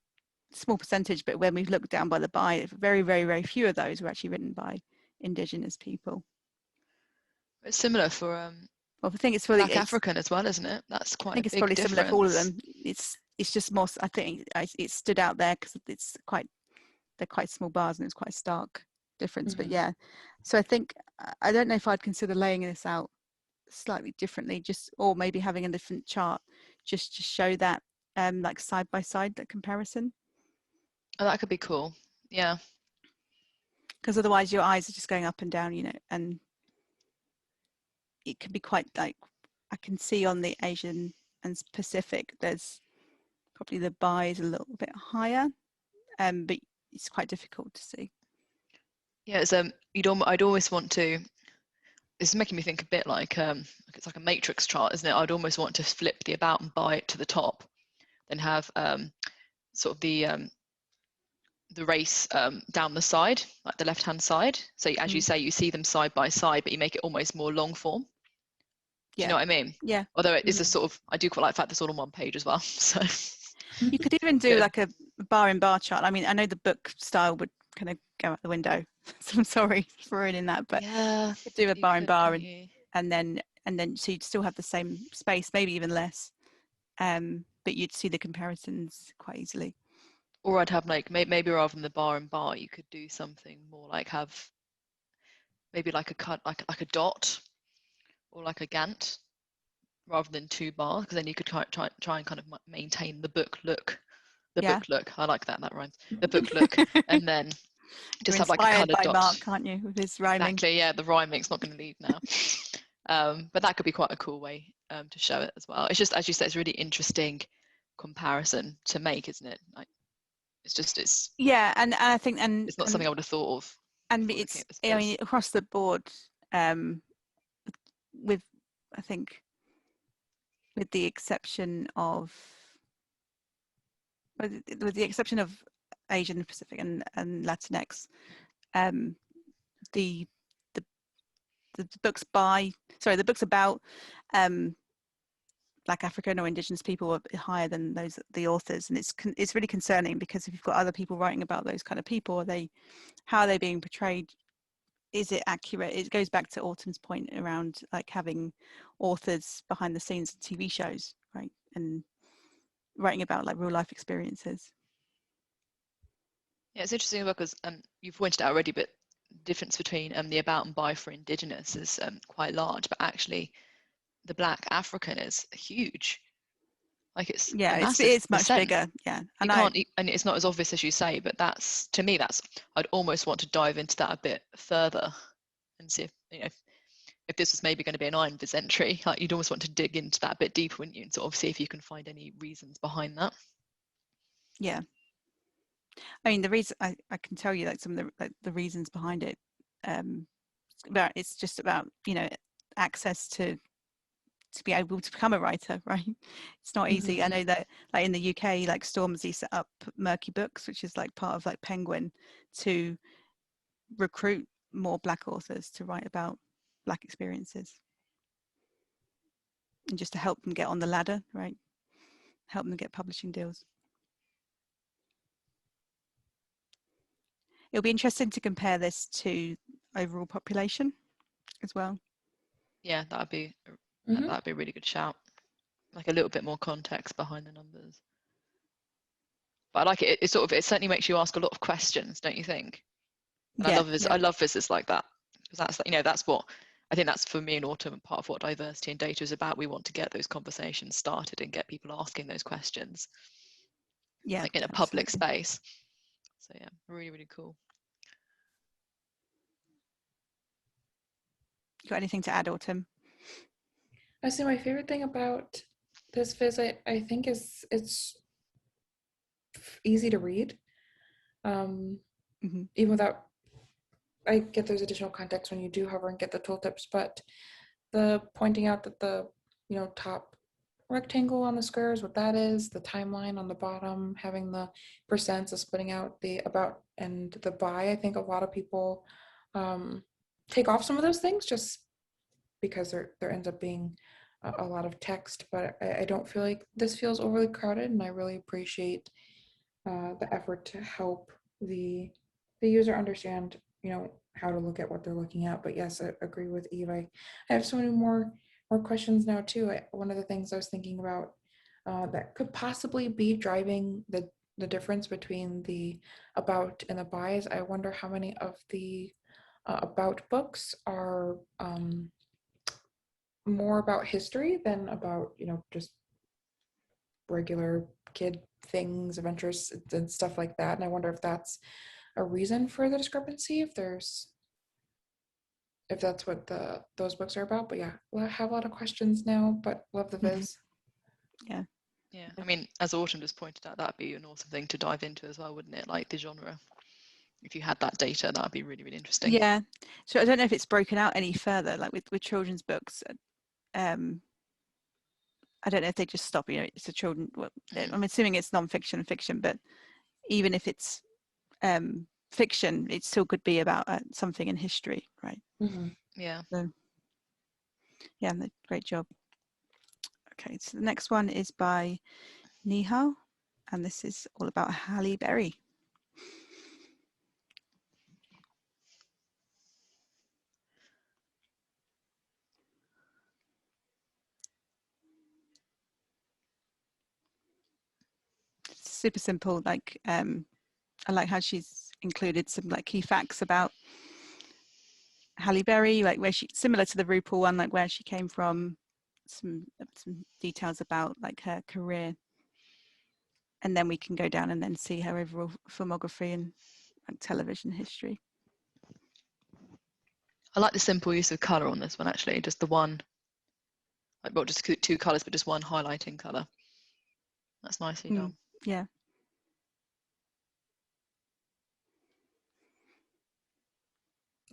small percentage, but when we look down by the by, very, very, very few of those were actually written by Indigenous people. It's similar for well, the thing is for Black African as well, isn't it? That's quite. I think it's big probably difference. similar for all of them. It's just more. I think it stood out there because it's quite. They're quite small bars and it's quite a stark difference. But yeah, so I think I don't know if I'd consider laying this out slightly differently, just or maybe having a different chart just to show that like side by side, that comparison. Oh, that could be cool. Yeah. Because otherwise your eyes are just going up and down, you know, and it can be quite like, I can see on the Asian and Pacific, there's probably the by is a little bit higher, but it's quite difficult to see. Yeah, it's I'd always want to. it's making me think a bit like it's like a matrix chart, isn't it? I'd almost want to flip the about and by to the top, then have sort of the race down the side, like the left hand side. So as you say, you see them side by side, but you make it almost more long form. Do you know what I mean? Yeah. Although it is a sort of, I do quite like the fact it's all on one page as well. So you could even do like a bar in bar chart. I mean, I know the book style would kind of go out the window, so I'm sorry for ruining that, but yeah, you could do a bar in bar and then so you'd still have the same space, maybe even less, but you'd see the comparisons quite easily. Or I'd have like maybe rather than the bar and bar, you could do something more like have maybe like a cut, like a dot, or like a Gantt, rather than 2 bars, because then you could try and kind of maintain the book look. Book look. I like that. That rhymes. The book look, and then just have like a coloured by dot. Mark, can't you, with his rhyming? Exactly. Yeah, the rhyming's not going to leave now. But that could be quite a cool way to show it as well. It's just, as you said, it's a really interesting comparison to make, isn't it? Like, it's yeah, and I think it's not something I would have thought of. And it's, I mean, across the board, with, I think, with the exception of Asian, Pacific, and Latinx, the books the books about Black African or Indigenous people are higher than the authors, and it's really concerning, because if you've got other people writing about those kind of people, how are they being portrayed? Is it accurate? It goes back to Autumn's point around like having authors behind the scenes of TV shows, right, and writing about like real life experiences. Yeah, it's interesting because you've pointed out already, but the difference between the about and by for Indigenous is quite large, but actually the Black African is huge. Like it's it's much bigger. Yeah, and it's not as obvious as you say, but that's, to me, I'd almost want to dive into that a bit further and see if this was maybe going to be an Iron Viz entry, like you'd almost want to dig into that a bit deeper, wouldn't you, and sort of see if you can find any reasons behind that. Yeah, I mean, the reason I can tell you like some of the reasons behind it. It's just about access to be able to become a writer, right? It's not easy. I know that like in the UK, like Stormzy set up Murky Books, which is like part of like Penguin, to recruit more Black authors to write about Black experiences, and just to help them get on the ladder, right? Help them get publishing deals. It'll be interesting to compare this to overall population as well. Yeah, that'd be a really good shout. Like a little bit more context behind the numbers. But I like it. It certainly makes you ask a lot of questions, don't you think? And I love vizzes like that, because that's what I think, that's for me and Autumn, part of what diversity in data is about. We want to get those conversations started and get people asking those questions. Yeah, like in a public space. So yeah, really, really cool. You got anything to add, Autumn? I say my favorite thing about this viz, I think, is it's easy to read. Even without, I get there's additional context when you do hover and get the tooltips, but the pointing out that the top rectangle on the square is what that is, the timeline on the bottom, having the percents of splitting out the about and the by. I think a lot of people take off some of those things just because there ends up being a lot of text, but I don't feel like this feels overly crowded, and I really appreciate the effort to help the user understand how to look at what they're looking at. But yes, I agree with Eve. I have so many more questions now too. One of the things I was thinking about that could possibly be driving the difference between the about and the by is, I wonder how many of the about books are more about history than about just regular kid things, adventures and stuff like that. And I wonder if that's a reason for the discrepancy, if that's what those books are about. But yeah, I have a lot of questions now, but love the viz. Yeah. I mean, as Autumn just pointed out, that'd be an awesome thing to dive into as well, wouldn't it? Like the genre if you had that data, that would be really, really interesting. Yeah, so I don't know if it's broken out any further, like with children's books. I don't know if they just stop, it's a children, well, I'm assuming it's non-fiction and fiction, but even if it's fiction, it still could be about something in history, right? Yeah. So, yeah, great job. Okay, so the next one is by Nihal, and this is all about Halle Berry. Super simple, like I like how she's included some like key facts about Halle Berry, like where she, similar to the RuPaul one, like where she came from, some details about like her career, and then we can go down and then see her overall filmography and like television history. I like the simple use of colour on this one, actually, just the one, like, well, just 2 colours, but just one highlighting colour. That's nicely done. Yeah.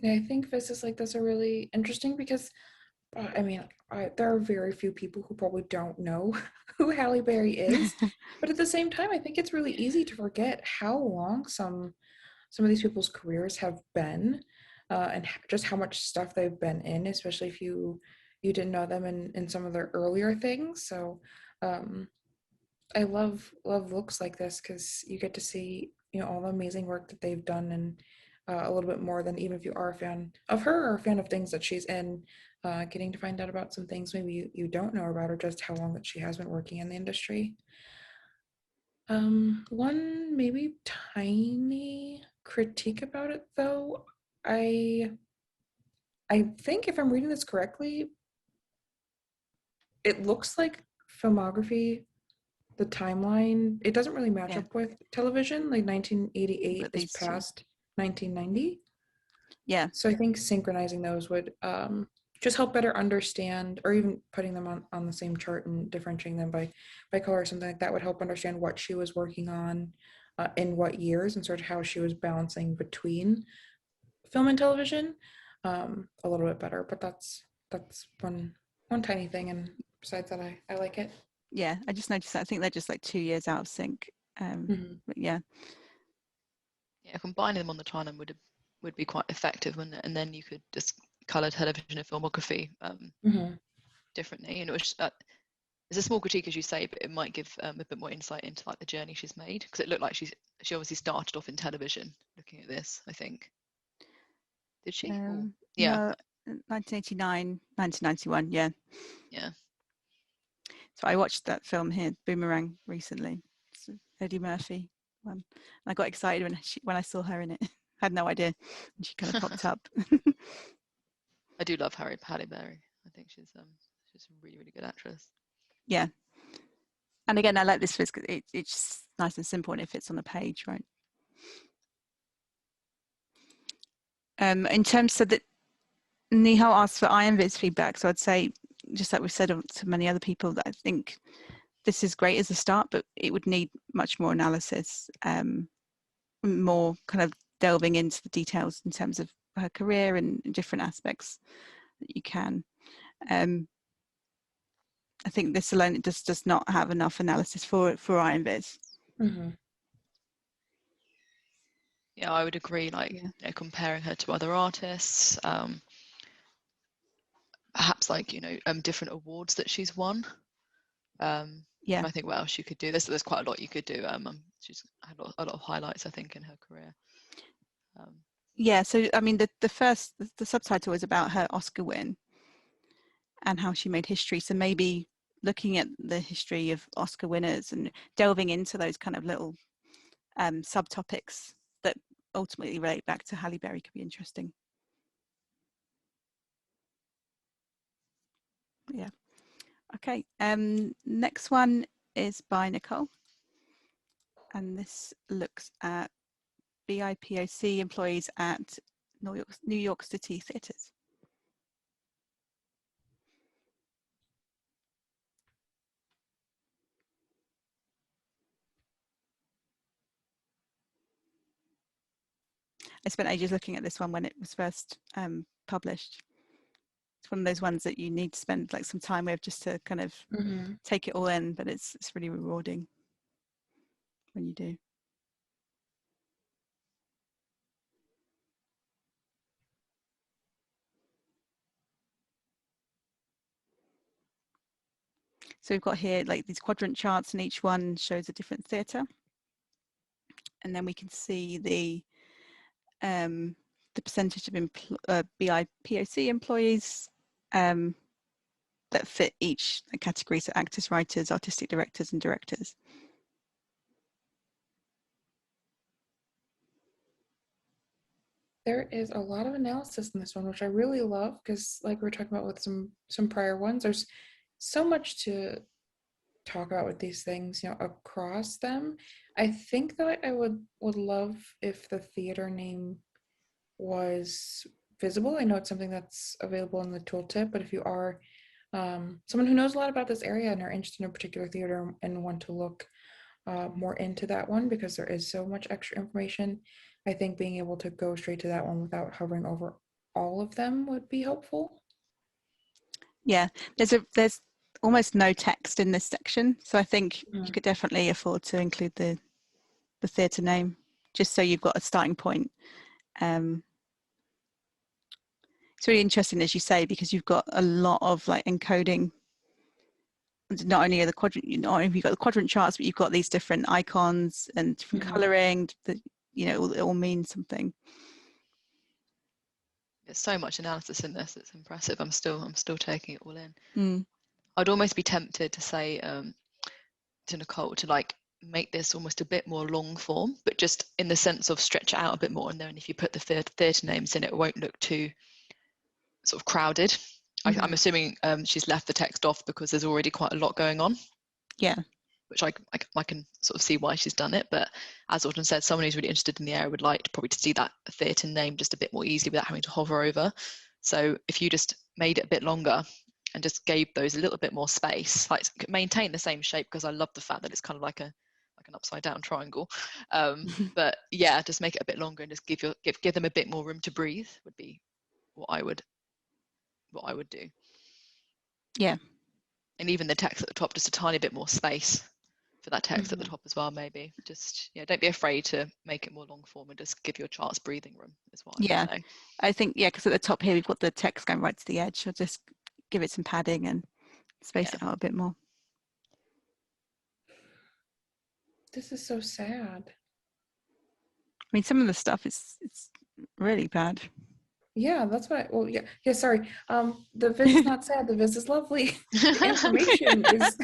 Yeah, I think vizzes like this are really interesting because, I mean, there are very few people who probably don't know who Halle Berry is, but at the same time, I think it's really easy to forget how long some of these people's careers have been, and just how much stuff they've been in, especially if you didn't know them in some of their earlier things. So I love looks like this because you get to see all the amazing work that they've done, and a little bit more than even if you are a fan of her or a fan of things that she's in, getting to find out about some things maybe you don't know about, or just how long that she has been working in the industry. One maybe tiny critique about it, though, I think if I'm reading this correctly, it looks like filmography, the timeline, it doesn't really match up with television. Like 1988 is past 1990. Yeah. So I think synchronizing those would just help better understand, or even putting them on the same chart and differentiating them by color or something like that would help understand what she was working on in what years, and sort of how she was balancing between film and television a little bit better. But that's one tiny thing, and besides that, I like it. Yeah, I just noticed that. I think they're just like 2 years out of sync. But yeah, combining them on the timeline would be quite effective, wouldn't it? And then you could just color television and filmography differently. Which it's a small critique, as you say, but it might give a bit more insight into like the journey she's made, because it looked like she obviously started off in television. Looking at this, I think. Did she? Yeah. No, 1989, 1991. Yeah. Yeah. So I watched that film here, Boomerang, recently. It's Eddie Murphy one. I got excited when I saw her in it. I had no idea, and she kind of popped up. I do love Halle Berry. I think she's a really, really good actress. Yeah, and again, I like this because it's just nice and simple, and it fits on a page, right? In terms of that, Nihal asked for IMVIS feedback, so I'd say, just like we've said to many other people, that I think this is great as a start, but it would need much more analysis, more kind of delving into the details in terms of her career and different aspects that you can. I think this alone, it just does not have enough analysis for IMVIS. Yeah, I would agree. Like comparing her to other artists, perhaps like different awards that she's won. Yeah, I think what else you could do. There's quite a lot you could do. She's had a lot of highlights, I think, in her career. Yeah, so I mean, the subtitle is about her Oscar win and how she made history. So maybe looking at the history of Oscar winners and delving into those kind of little subtopics that ultimately relate back to Halle Berry could be interesting. Yeah. Okay. Next one is by Nicole, and this looks at BIPOC employees at New York City theatres. I spent ages looking at this one when it was first published. It's one of those ones that you need to spend like some time with just to kind of take it all in, but it's really rewarding when you do. So we've got here like these quadrant charts, and each one shows a different theatre. And then we can see the percentage of BIPOC employees that fit each category, so actors, writers, artistic directors, and directors. There is a lot of analysis in this one, which I really love, because like we were talking about with some prior ones, there's so much to talk about with these things, across them. I think that I would love if the theater name was visible. I know it's something that's available in the tooltip, but if you are someone who knows a lot about this area and are interested in a particular theater and want to look more into that one, because there is so much extra information, I think being able to go straight to that one without hovering over all of them would be helpful. Yeah, there's almost no text in this section, so I think you could definitely afford to include the theatre name, just so you've got a starting point. It's really interesting, as you say, because you've got a lot of like encoding. Not only are the quadrant, not only have you got the quadrant charts, but you've got these different icons and different colouring that it all means something. There's so much analysis in this. It's impressive. I'm still taking it all in. I'd almost be tempted to say to Nicole to like make this almost a bit more long form, but just in the sense of stretch it out a bit more, and then if you put the theatre names in, it won't look too sort of crowded. I'm assuming she's left the text off because there's already quite a lot going on. Yeah. Which I can sort of see why she's done it, but as Autumn said, someone who's really interested in the area would like probably to see that theatre name just a bit more easily without having to hover over. So if you just made it a bit longer and just gave those a little bit more space, like maintain the same shape, because I love the fact that it's kind of like an upside down triangle, but yeah, just make it a bit longer and just give them a bit more room to breathe would be what I would do. Yeah. And even the text at the top, just a tiny bit more space for that text at the top as well, maybe. Just don't be afraid to make it more long form and just give your charts breathing room is what I would say. I think because at the top here we've got the text going right to the edge, so just give it some padding and space it out a bit more. This is so sad. I mean, some of the stuff it's really bad. Yeah, that's what sorry. The viz is not sad, the viz is lovely. The information is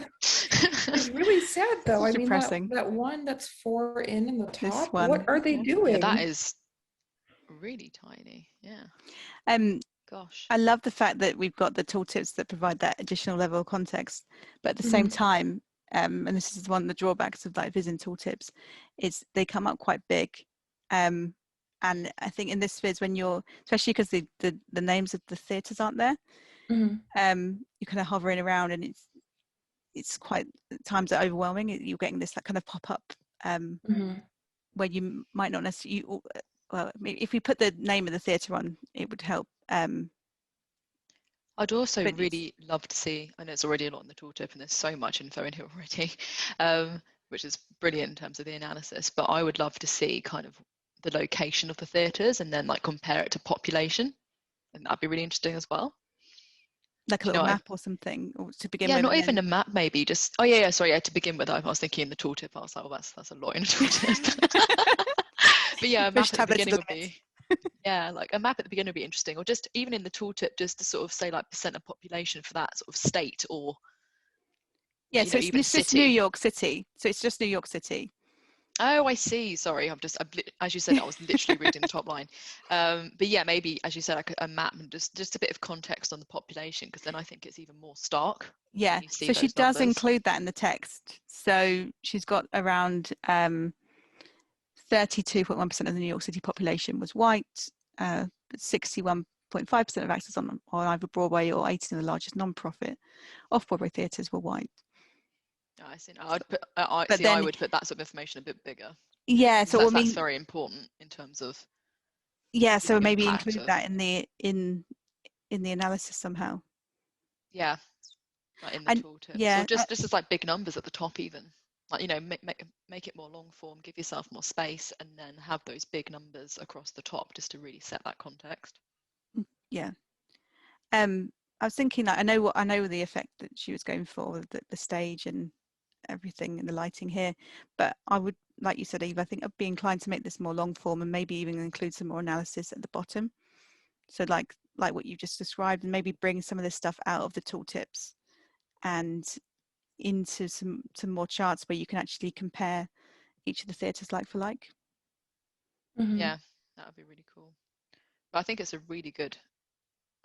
really sad though. It's I mean, depressing. that one that's 4 in the top, one. What are they doing? Yeah, that is really tiny. Gosh. I love the fact that we've got the tooltips that provide that additional level of context, but at the same time, and this is one of the drawbacks of like viz and tooltips, is they come up quite big. And I think in this viz, when you're, especially because the names of the theatres aren't there, you're kind of hovering around, and it's quite, at times are overwhelming. You're getting this like kind of pop up where you might not necessarily. Well, if we put the name of the theatre on, it would help. I'd also really love to see, I know it's already a lot in the tooltip and there's so much info in here already, which is brilliant in terms of the analysis, but I would love to see kind of the location of the theatres and then like compare it to population, and that'd be really interesting as well. Like a little map or something, or to begin with. Yeah, not even a map, maybe just, to begin with, I was thinking in the tooltip, I was like, oh, that's a lot in a tooltip. But yeah, a map at the beginning would be, like a map at the beginning would be interesting, or just even in the tooltip, just to sort of say like percent of population for that sort of state, or so it's just New York City. So it's just New York City. Oh, I see. Sorry, as you said, I was literally reading the top line. But yeah, maybe as you said, like a map and just a bit of context on the population, because then I think it's even more stark. Yeah. So she does include that in the text. So she's got around 32.1% of the New York City population was white, but 61.5% of actors on either Broadway or 18 of the largest non-profit off-Broadway theatres were white. I see. I would put that sort of information a bit bigger. Yeah, so that's very important in terms of Yeah, so giving maybe impact include of, that in the analysis somehow. yeah, like in the And tooltips, or yeah, just as like big numbers at the top even. Like, you know, make it more long form, give yourself more space, and then have those big numbers across the top just to really set that context. yeah. I was thinking that I know the effect that she was going for with the stage and everything and the lighting here, but I would, like you said, Eve, I think I'd be inclined to make this more long form and maybe even include some more analysis at the bottom. So like what you just described, and maybe bring some of this stuff out of the tooltips and into some more charts where you can actually compare each of the theatres like for like. Mhm. Yeah, that would be really cool. But I think it's a really good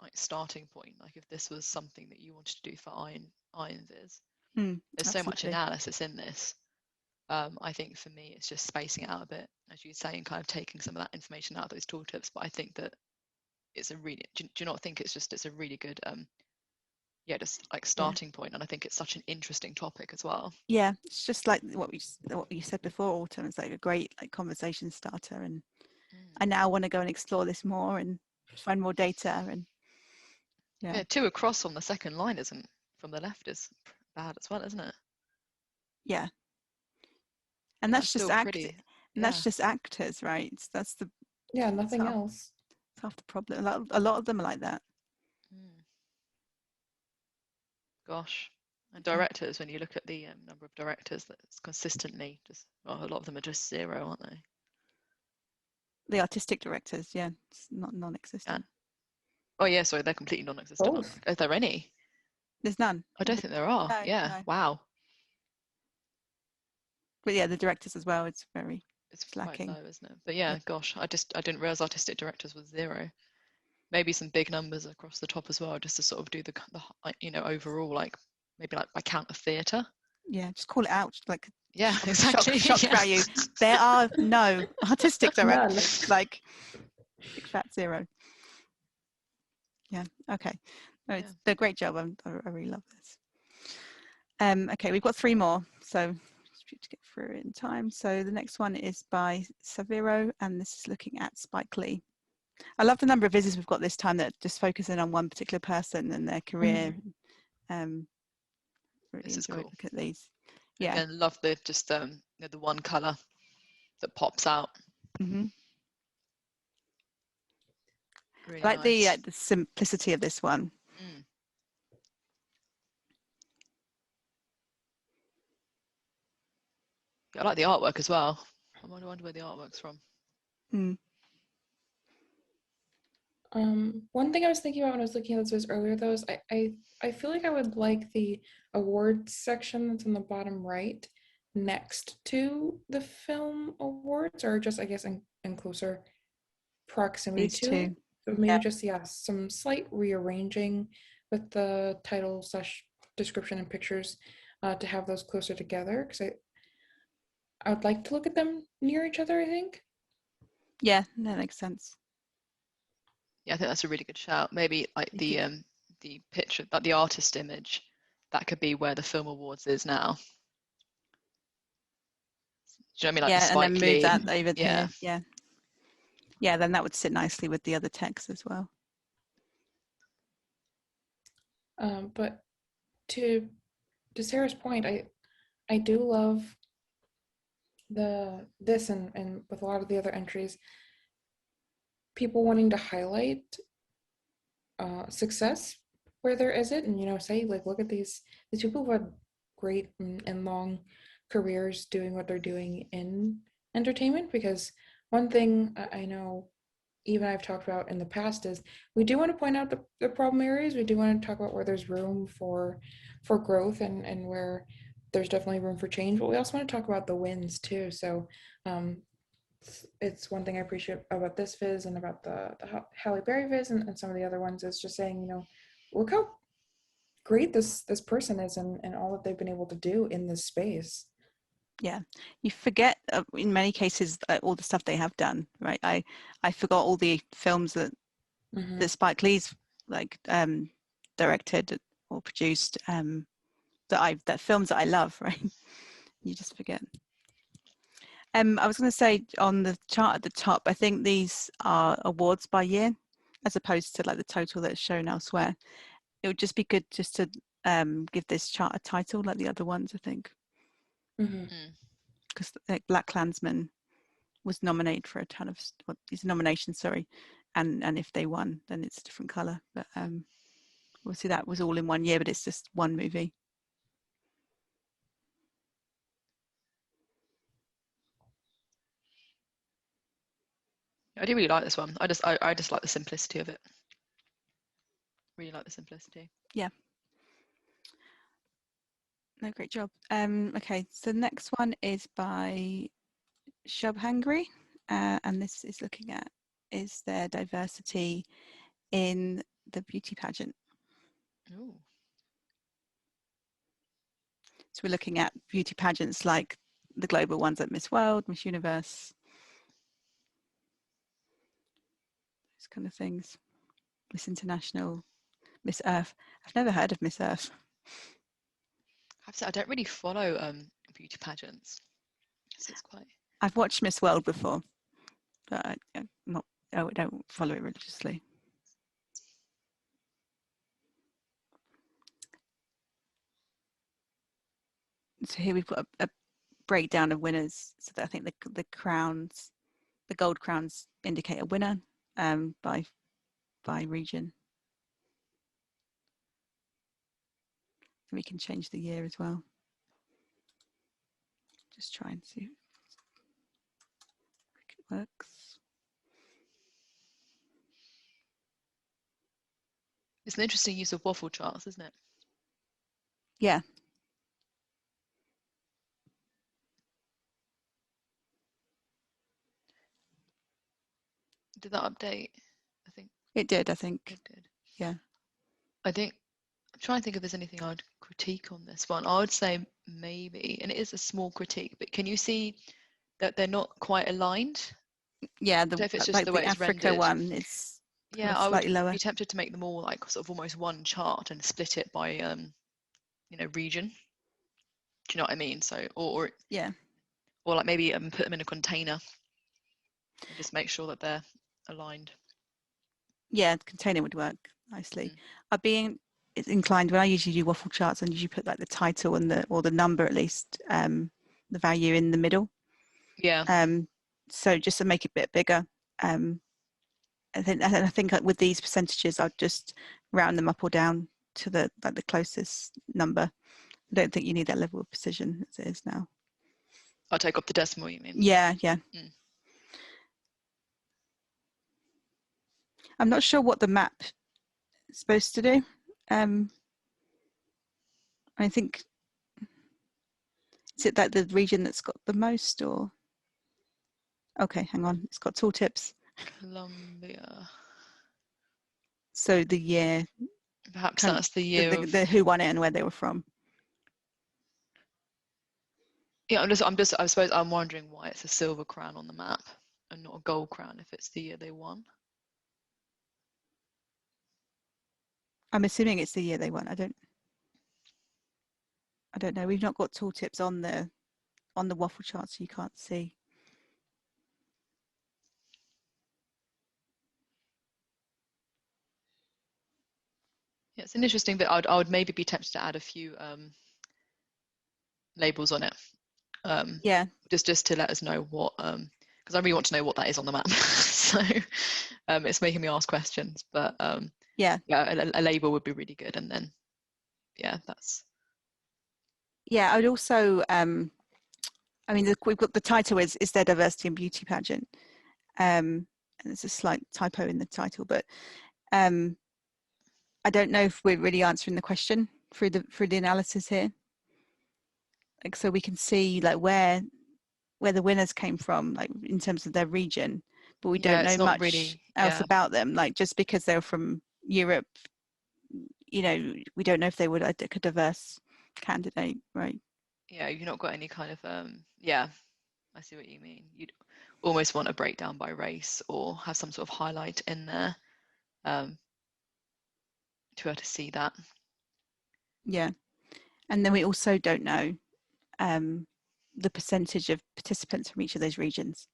like starting point. Like if this was something that you wanted to do for Iron Viz, there's so much Absolutely. analysis in this. I think for me, it's just spacing it out a bit, as you say, and kind of taking some of that information out of those tooltips. But I think that it's a really, do you not think it's a really good, just like starting point. And I think it's such an interesting topic as well. Yeah, it's just like what you said before, Autumn. It's like a great like conversation starter, and I now want to go and explore this more and find more data. And Yeah, 2 across on the second line isn't from the left is bad as well, isn't it? Yeah, and that's just pretty. and that's just actors, right? That's the Nothing else. It's half the problem. A lot of them are like that. Gosh, and directors, when you look at the number of directors that's consistently just, well, a lot of them are just 0, aren't they? The artistic directors, yeah, it's not non-existent. Oh yeah, sorry, they're completely non-existent. Both. Are there any? There's none. I don't think there are. No, Yeah, no. wow. But yeah, the directors as well. It's very It's lacking. quite low, isn't it? But yeah, gosh, I didn't realize artistic directors was 0. Maybe some big numbers across the top as well, just to sort of do the overall, like maybe like by count of theatre. Yeah, just call it out. Like exactly. Shock value. There are no artistic directors. Like big fat 0. Yeah. Okay. No, it's a great job. I really love this. Okay, we've got 3 more, so to get through it in time. So the next one is by Saviro, and this is looking at Spike Lee. I love the number of visits we've got this time that just focus in on one particular person and their career. Really this is enjoyed cool. looking at these. Yeah. Again, love the just the one colour that pops out. Mm-hmm. Really I like nice. the simplicity of this one. I like the artwork as well. I wonder where the artwork's from. One thing I was thinking about when I was looking at this earlier, though, is I feel like I would like the awards section that's on the bottom right next to the film awards, or just I guess in closer proximity These to. two. So maybe just some slight rearranging with the title / description and pictures to have those closer together, because I would like to look at them near each other, I think. Yeah, that makes sense. Yeah, I think that's a really good shout. Maybe like the picture, like the artist image, that could be where the film awards is now. Do you know what I mean? Like the Spike and then move Lee. that over here. Yeah, then that would sit nicely with the other text as well. But to Sarah's point, I do love this and with a lot of the other entries, people wanting to highlight success where there isn't, and say like, look at these people who had great and long careers doing what they're doing in entertainment. Because one thing I know even I've talked about in the past is we do want to point out the problem areas. We do want to talk about where there's room for growth and where there's definitely room for change, but we also want to talk about the wins too. So it's one thing I appreciate about this Viz and about the Halle Berry Viz and some of the other ones is just saying, look how great this person is and all that they've been able to do in this space. Yeah, you forget in many cases all the stuff they have done, right? I forgot all the films that that Spike Lee's like directed or produced, that films that I love, right? You just forget. I was going to say on the chart at the top, I think these are awards by year, as opposed to like the total that's shown elsewhere. It would just be good just to give this chart a title like the other ones, I think. Because like Black Klansman was nominated for a ton of these nominations, sorry, and if they won, then it's a different color. But obviously that was all in one year, but it's just one movie. I do really like this one. I just like the simplicity of it. Really like the simplicity. Yeah. No, great job. Okay, so the next one is by Shubhangri, and this is looking at is there diversity in the beauty pageant. Ooh. So we're looking at beauty pageants like the global ones like Miss World, Miss Universe, those kind of things. Miss International, Miss Earth. I've never heard of Miss Earth. I have to say, I don't really follow beauty pageants. So it's quite. I've watched Miss World before, but I don't follow it religiously. So here we've got a breakdown of winners. So that I think the crowns, the gold crowns indicate a winner by region. And we can change the year as well. Just try and see if it works. It's an interesting use of waffle charts, isn't it? Yeah. Did that update? I think it did. I think it did. Yeah. I think I'm trying to think if there's anything I'd critique on this one. I would say maybe, and it is a small critique, but can you see that they're not quite aligned? Yeah, if it's just like the way it's Africa rendered. one, it's yeah, I would be tempted to make them all like sort of almost one chart and split it by region. Do you know what I mean? So or yeah, or like maybe put them in a container and just make sure that they're aligned. Yeah, container would work nicely. I'd be inclined, when I usually do waffle charts, and usually put like the title and the number at least, the value in the middle. Yeah. So just to make it a bit bigger. I think with these percentages, I'd just round them up or down to the closest number. I don't think you need that level of precision as it is now. I'll take up the decimal, you mean? Yeah. I'm not sure what the map is supposed to do. I think, is it that the region that's got the most, or? Okay, hang on. It's got tooltips. Colombia. So the year. Perhaps that's the year the who won it and where they were from. Yeah, I suppose I'm wondering why it's a silver crown on the map and not a gold crown if it's the year they won. I'm assuming it's the year they won. I don't know. We've not got tooltips on the waffle chart, so you can't see. Yeah, it's an interesting bit. I would maybe be tempted to add a few labels on it. Yeah. Just to let us know what, because I really want to know what that is on the map. So it's making me ask questions. But yeah, a label would be really good, and then that's. Yeah, I'd also. I mean, we've got the title is there diversity in beauty pageant, and there's a slight typo in the title, but I don't know if we're really answering the question through the analysis here. Like, so we can see like where the winners came from, like in terms of their region, but we don't know much really, else about them. Like just because they're from Europe, we don't know if they would like a diverse candidate, right? Yeah, you've not got any kind of I see what you mean. You'd almost want a breakdown by race or have some sort of highlight in there to be able to see that. Yeah, and then we also don't know the percentage of participants from each of those regions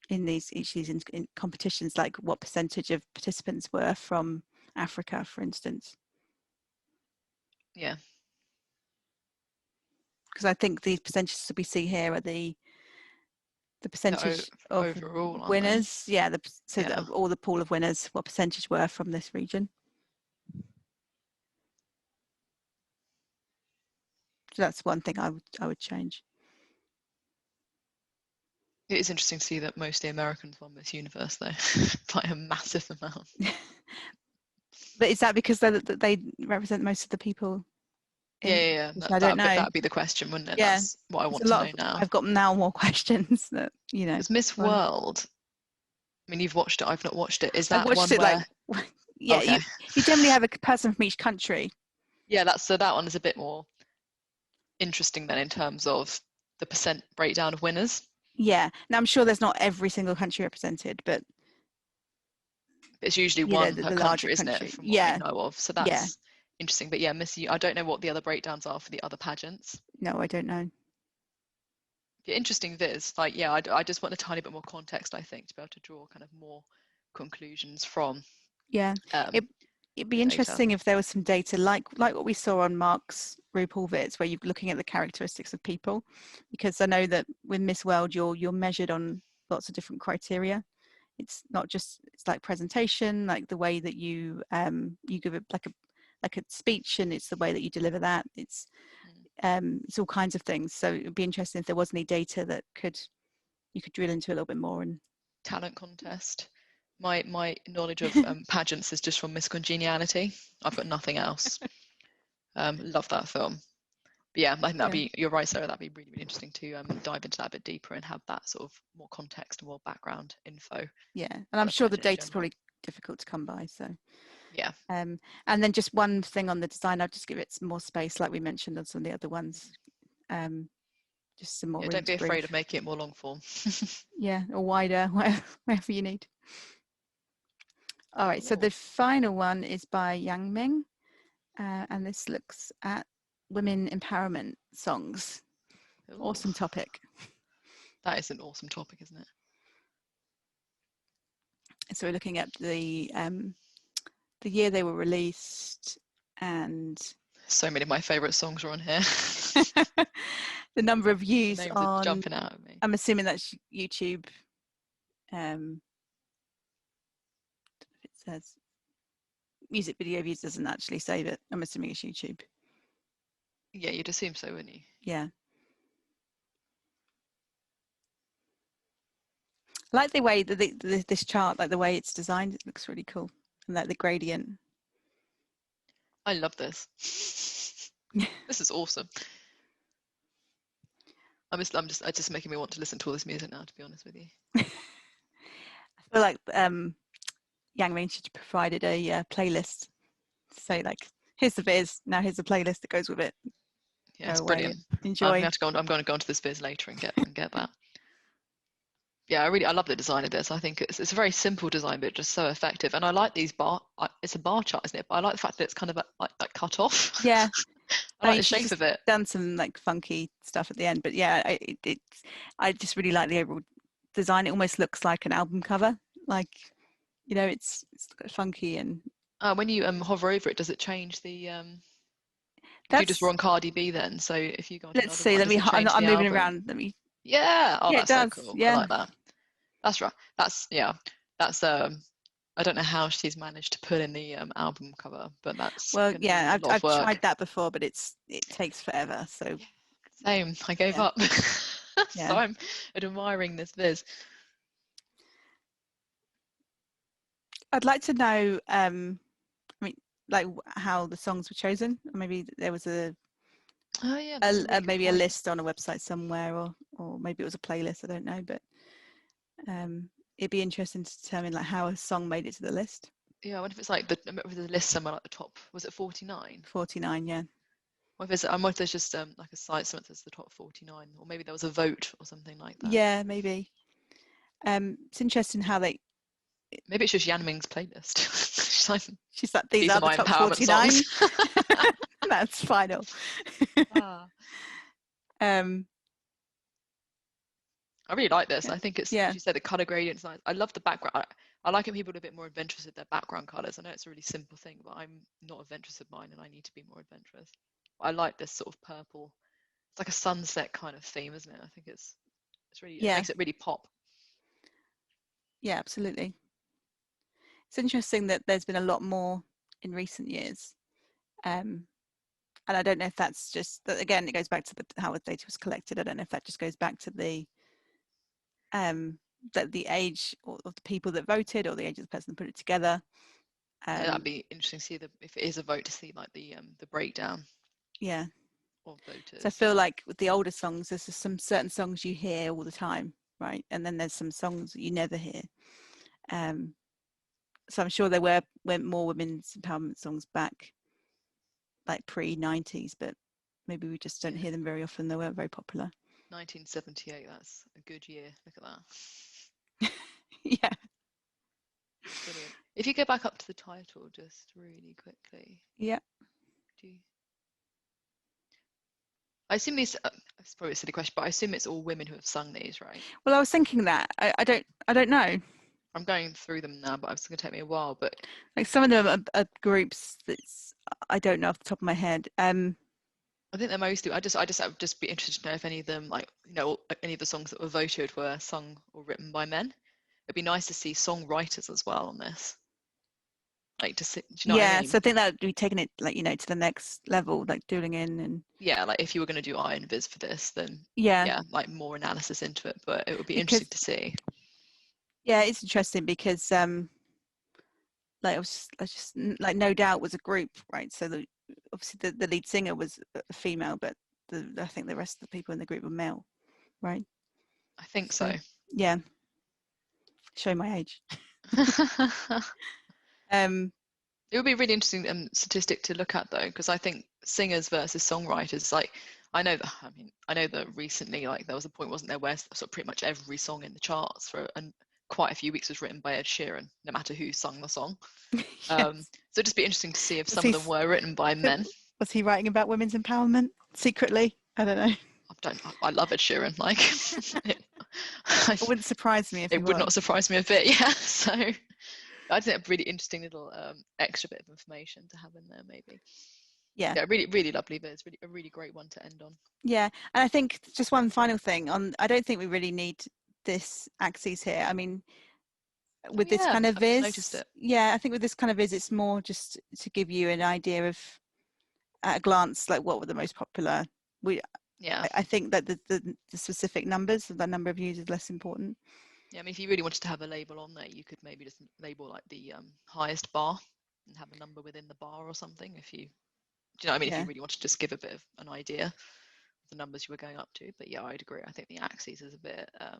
in each of these in competitions, like what percentage of participants were from Africa, for instance. Yeah. Because I think these percentages that we see here are the percentage of overall winners. Yeah, all the pool of winners, what percentage were from this region. So that's one thing I would change. It is interesting to see that mostly Americans won Miss Universe, though, by a massive amount. But is that because they represent most of the people? Yeah. I don't know. That'd be the question, wouldn't it? Yeah. That's what I want to know now. I've got now more questions that, you know. Because Miss World, I mean, you've watched it. I've not watched it. Is that I've watched one it where? Yeah, okay. you generally have a person from each country. Yeah, that one is a bit more interesting then in terms of the percent breakdown of winners. Yeah. Now I'm sure there's not every single country represented, but it's usually one per country, isn't it? From what we know of. So that's interesting. But yeah, I don't know what the other breakdowns are for the other pageants. No, I don't know. Yeah, interesting viz. Like, yeah, I just want a tiny bit more context, I think, to be able to draw kind of more conclusions from. Yeah. It'd be interesting if there was some data like what we saw on Mark's RuPaul vids, where you're looking at the characteristics of people, because I know that with Miss World you're measured on lots of different criteria. It's not just, it's like presentation, like the way that you give it like a speech, and it's the way that you deliver that. It's all kinds of things. So it'd be interesting if there was any data that you could drill into a little bit more. And talent contest. My knowledge of pageants is just from Miss Congeniality. I've got nothing else. Love that film. But yeah, I think you're right, Sarah. That'd be really, really interesting to dive into that a bit deeper and have that sort of more context and more background info. Yeah, and I'm sure the data's probably difficult to come by. So yeah. And then just one thing on the design, I'll just give it some more space, like we mentioned on some of the other ones. Just some more. Don't be afraid of making it more long form. Yeah, or wider, wherever you need. All right, so the final one is by Yang Ming, and this looks at women empowerment songs. Ooh. Awesome topic. That is an awesome topic, isn't it? So we're looking at the year they were released, and so many of my favorite songs are on here. The number of views names on are jumping out at me. I'm assuming that's YouTube. It says music video views, doesn't actually save it. I'm assuming it's YouTube. Yeah, you'd assume so, wouldn't you? Yeah. I like the way that this chart, like the way it's designed, it looks really cool, and like the gradient. I love this. This is awesome. It's just making me want to listen to all this music now, to be honest with you. I feel like Yang Ming should have provided a playlist to say, like, here's the viz, now here's the playlist that goes with it. Yeah, it's brilliant. Enjoy. I'm going to go onto this viz later and get that. Yeah, I love the design of this. I think it's a very simple design, but just so effective. And I like these it's a bar chart, isn't it? But I like the fact that it's kind of like cut off. Yeah. I like the shape of it. Done some like funky stuff at the end, but yeah, I just really like the overall design. It almost looks like an album cover, like, you know, it's funky. And when you hover over it, does it change the? You just run Cardi B then. So if you go, let's see. Let me. I'm moving around. Let me. Yeah. Oh, yeah, that's so cool. Yeah. I like that. That's right. That's I don't know how she's managed to put in the album cover, but that's yeah. I've tried that before, but it takes forever. So same. I gave up. Yeah. So I'm admiring this viz. I'd like to know. I mean, like how the songs were chosen. Or maybe there was maybe a list on a website somewhere, or maybe it was a playlist. I don't know, but it'd be interesting to determine like how a song made it to the list. Yeah, I wonder if it's like the list somewhere like the top. Was it 49? 49, yeah. I wonder if there's just like a site somewhere that's the top 49, or maybe there was a vote or something like that. Yeah, maybe. It's interesting how they. Maybe it's just Yan Ming's playlist. She's like, these are the top 49. That's final. I really like this. I think it's, Yeah. as you said, the color gradients. I love the background. I like it when people are a bit more adventurous with their background colors. I know it's a really simple thing, but I'm not adventurous with mine, and I need to be more adventurous. I like this sort of purple. It's like a sunset kind of theme, isn't it? I think it's really, it makes it really pop. Yeah, absolutely. It's interesting that there's been a lot more in recent years. And I don't know if that's just, again, it goes back to how the data was collected. I don't know if that just goes back to the age of the people that voted, or the age of the person that put it together. Yeah, that'd be interesting to see if it is a vote, to see like the breakdown. Yeah. Of voters. So I feel like with the older songs, there's just some certain songs you hear all the time, right? And then there's some songs that you never hear. So I'm sure there were more women's empowerment songs back, like pre-90s, but maybe we just don't hear them very often. They weren't very popular. 1978, that's a good year. Look at that. Yeah. Brilliant. If you go back up to the title just really quickly. Yeah. I assume these, it's probably a silly question, but I assume it's all women who have sung these, right? Well, I was thinking that. I don't know. I'm going through them now, but it's going to take me a while. But like some of them are groups that's I don't know off the top of my head. I think they're mostly. I'd just be interested to know if any of them, like, you know, any of the songs that were voted were sung or written by men. It'd be nice to see songwriters as well on this. Like to see, do you know what I mean? So I think that would be taking it, like, you know, to the next level, like doing in and like if you were going to do I and Viz for this, then like more analysis into it. But it would be interesting to see. Yeah, it's interesting because like I was just like No Doubt was a group, right? So obviously the lead singer was a female, but I think the rest of the people in the group were male, right? I think so. Yeah. Show my age. It would be a really interesting statistic to look at, though, because I think singers versus songwriters, like I know that recently, like there was a point, wasn't there, where sort of pretty much every song in the charts for quite a few weeks was written by Ed Sheeran, no matter who sung the song. Yes. So it'd just be interesting to see if some of them were written by men. Was he writing about women's empowerment secretly? I don't know. I love Ed Sheeran. Like, it wouldn't surprise me if it would not surprise me a bit. Yeah. So I think a really interesting little extra bit of information to have in there, maybe. Yeah, really, really lovely. But it's really a really great one to end on. Yeah, and I think just one final thing on. I don't think we really need this axis here. I mean, with this kind of viz, noticed it. Yeah, I think with this kind of viz, it's more just to give you an idea of, at a glance, like what were the most popular. I think that the specific numbers, the number of views, is less important. Yeah, I mean, if you really wanted to have a label on there, you could maybe just label like the highest bar and have a number within the bar or something. If you, do you know what I mean? If you really want to just give a bit of an idea of the numbers you were going up to. But yeah, I'd agree. I think the axes is a bit I've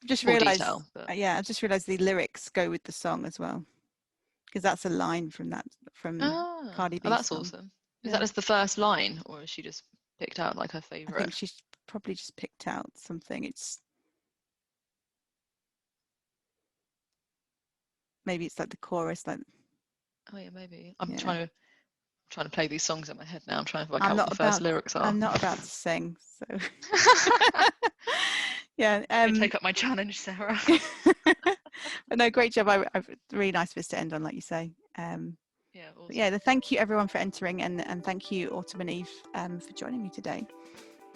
just realised. I've just realised the lyrics go with the song as well, because that's a line from Cardi B. Oh, that's awesome. Is that just the first line, or is she just picked out like her favourite? I think she's probably just picked out something. Maybe it's like the chorus, like. Oh yeah, maybe. I'm trying to play these songs in my head now. I'm trying to work out what the first lyrics are. I'm not about to sing, so. Yeah. Take up my challenge, Sarah. But no, great job. I've really nice for us to end on, like you say. Awesome. Thank you everyone for entering, and thank you Autumn and Eve for joining me today.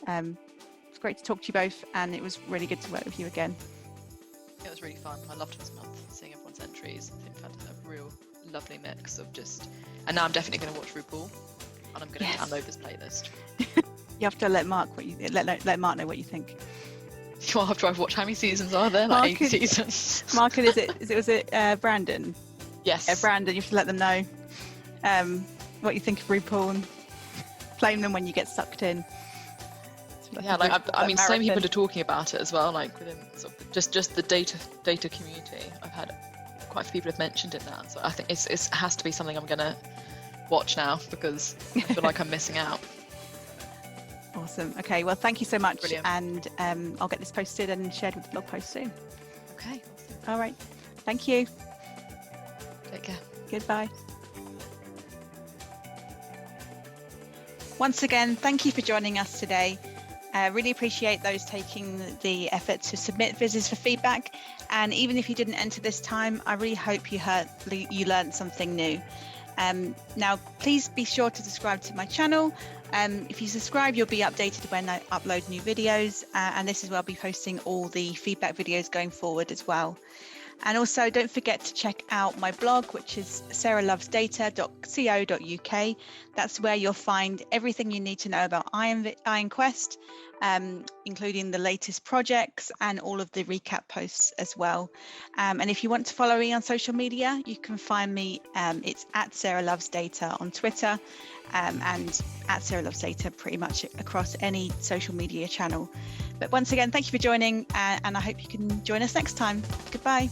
It's great to talk to you both, and it was really good to work with you again. It was really fun. I loved this month, seeing everyone's entries. I think we've had a real lovely mix of and now I'm definitely going to watch RuPaul, and I'm going to download this playlist. You have to let Mark let Mark know what you think. Well, after I've watched, how many seasons are there? Like 8 seasons. Mark, was it Brandon? Yes. Yeah, Brandon, you have to let them know what you think of RuPaul and flame them when you get sucked in. I mean, so many people are talking about it as well, like within sort of just the data community. I've had quite a few people have mentioned it now, so I think it has to be something I'm gonna watch now, because I feel like I'm missing out. Awesome. Okay, well, thank you so much. Brilliant. And I'll get this posted and shared with the blog post soon. Okay, awesome. All right, thank you. Take care. Goodbye. Once again, thank you for joining us today. Really appreciate those taking the effort to submit vizzes for feedback. And even if you didn't enter this time, I really hope you learned something new. Now, please be sure to subscribe to my channel. If you subscribe, you'll be updated when I upload new videos. And this is where I'll be posting all the feedback videos going forward as well. And also don't forget to check out my blog, which is sarahlovesdata.co.uk. That's where you'll find everything you need to know about IronQuest, including the latest projects and all of the recap posts as well. And if you want to follow me on social media, you can find me, it's at sarahlovesdata on Twitter, and at sarahlovesdata pretty much across any social media channel. But once again, thank you for joining, and I hope you can join us next time. Goodbye.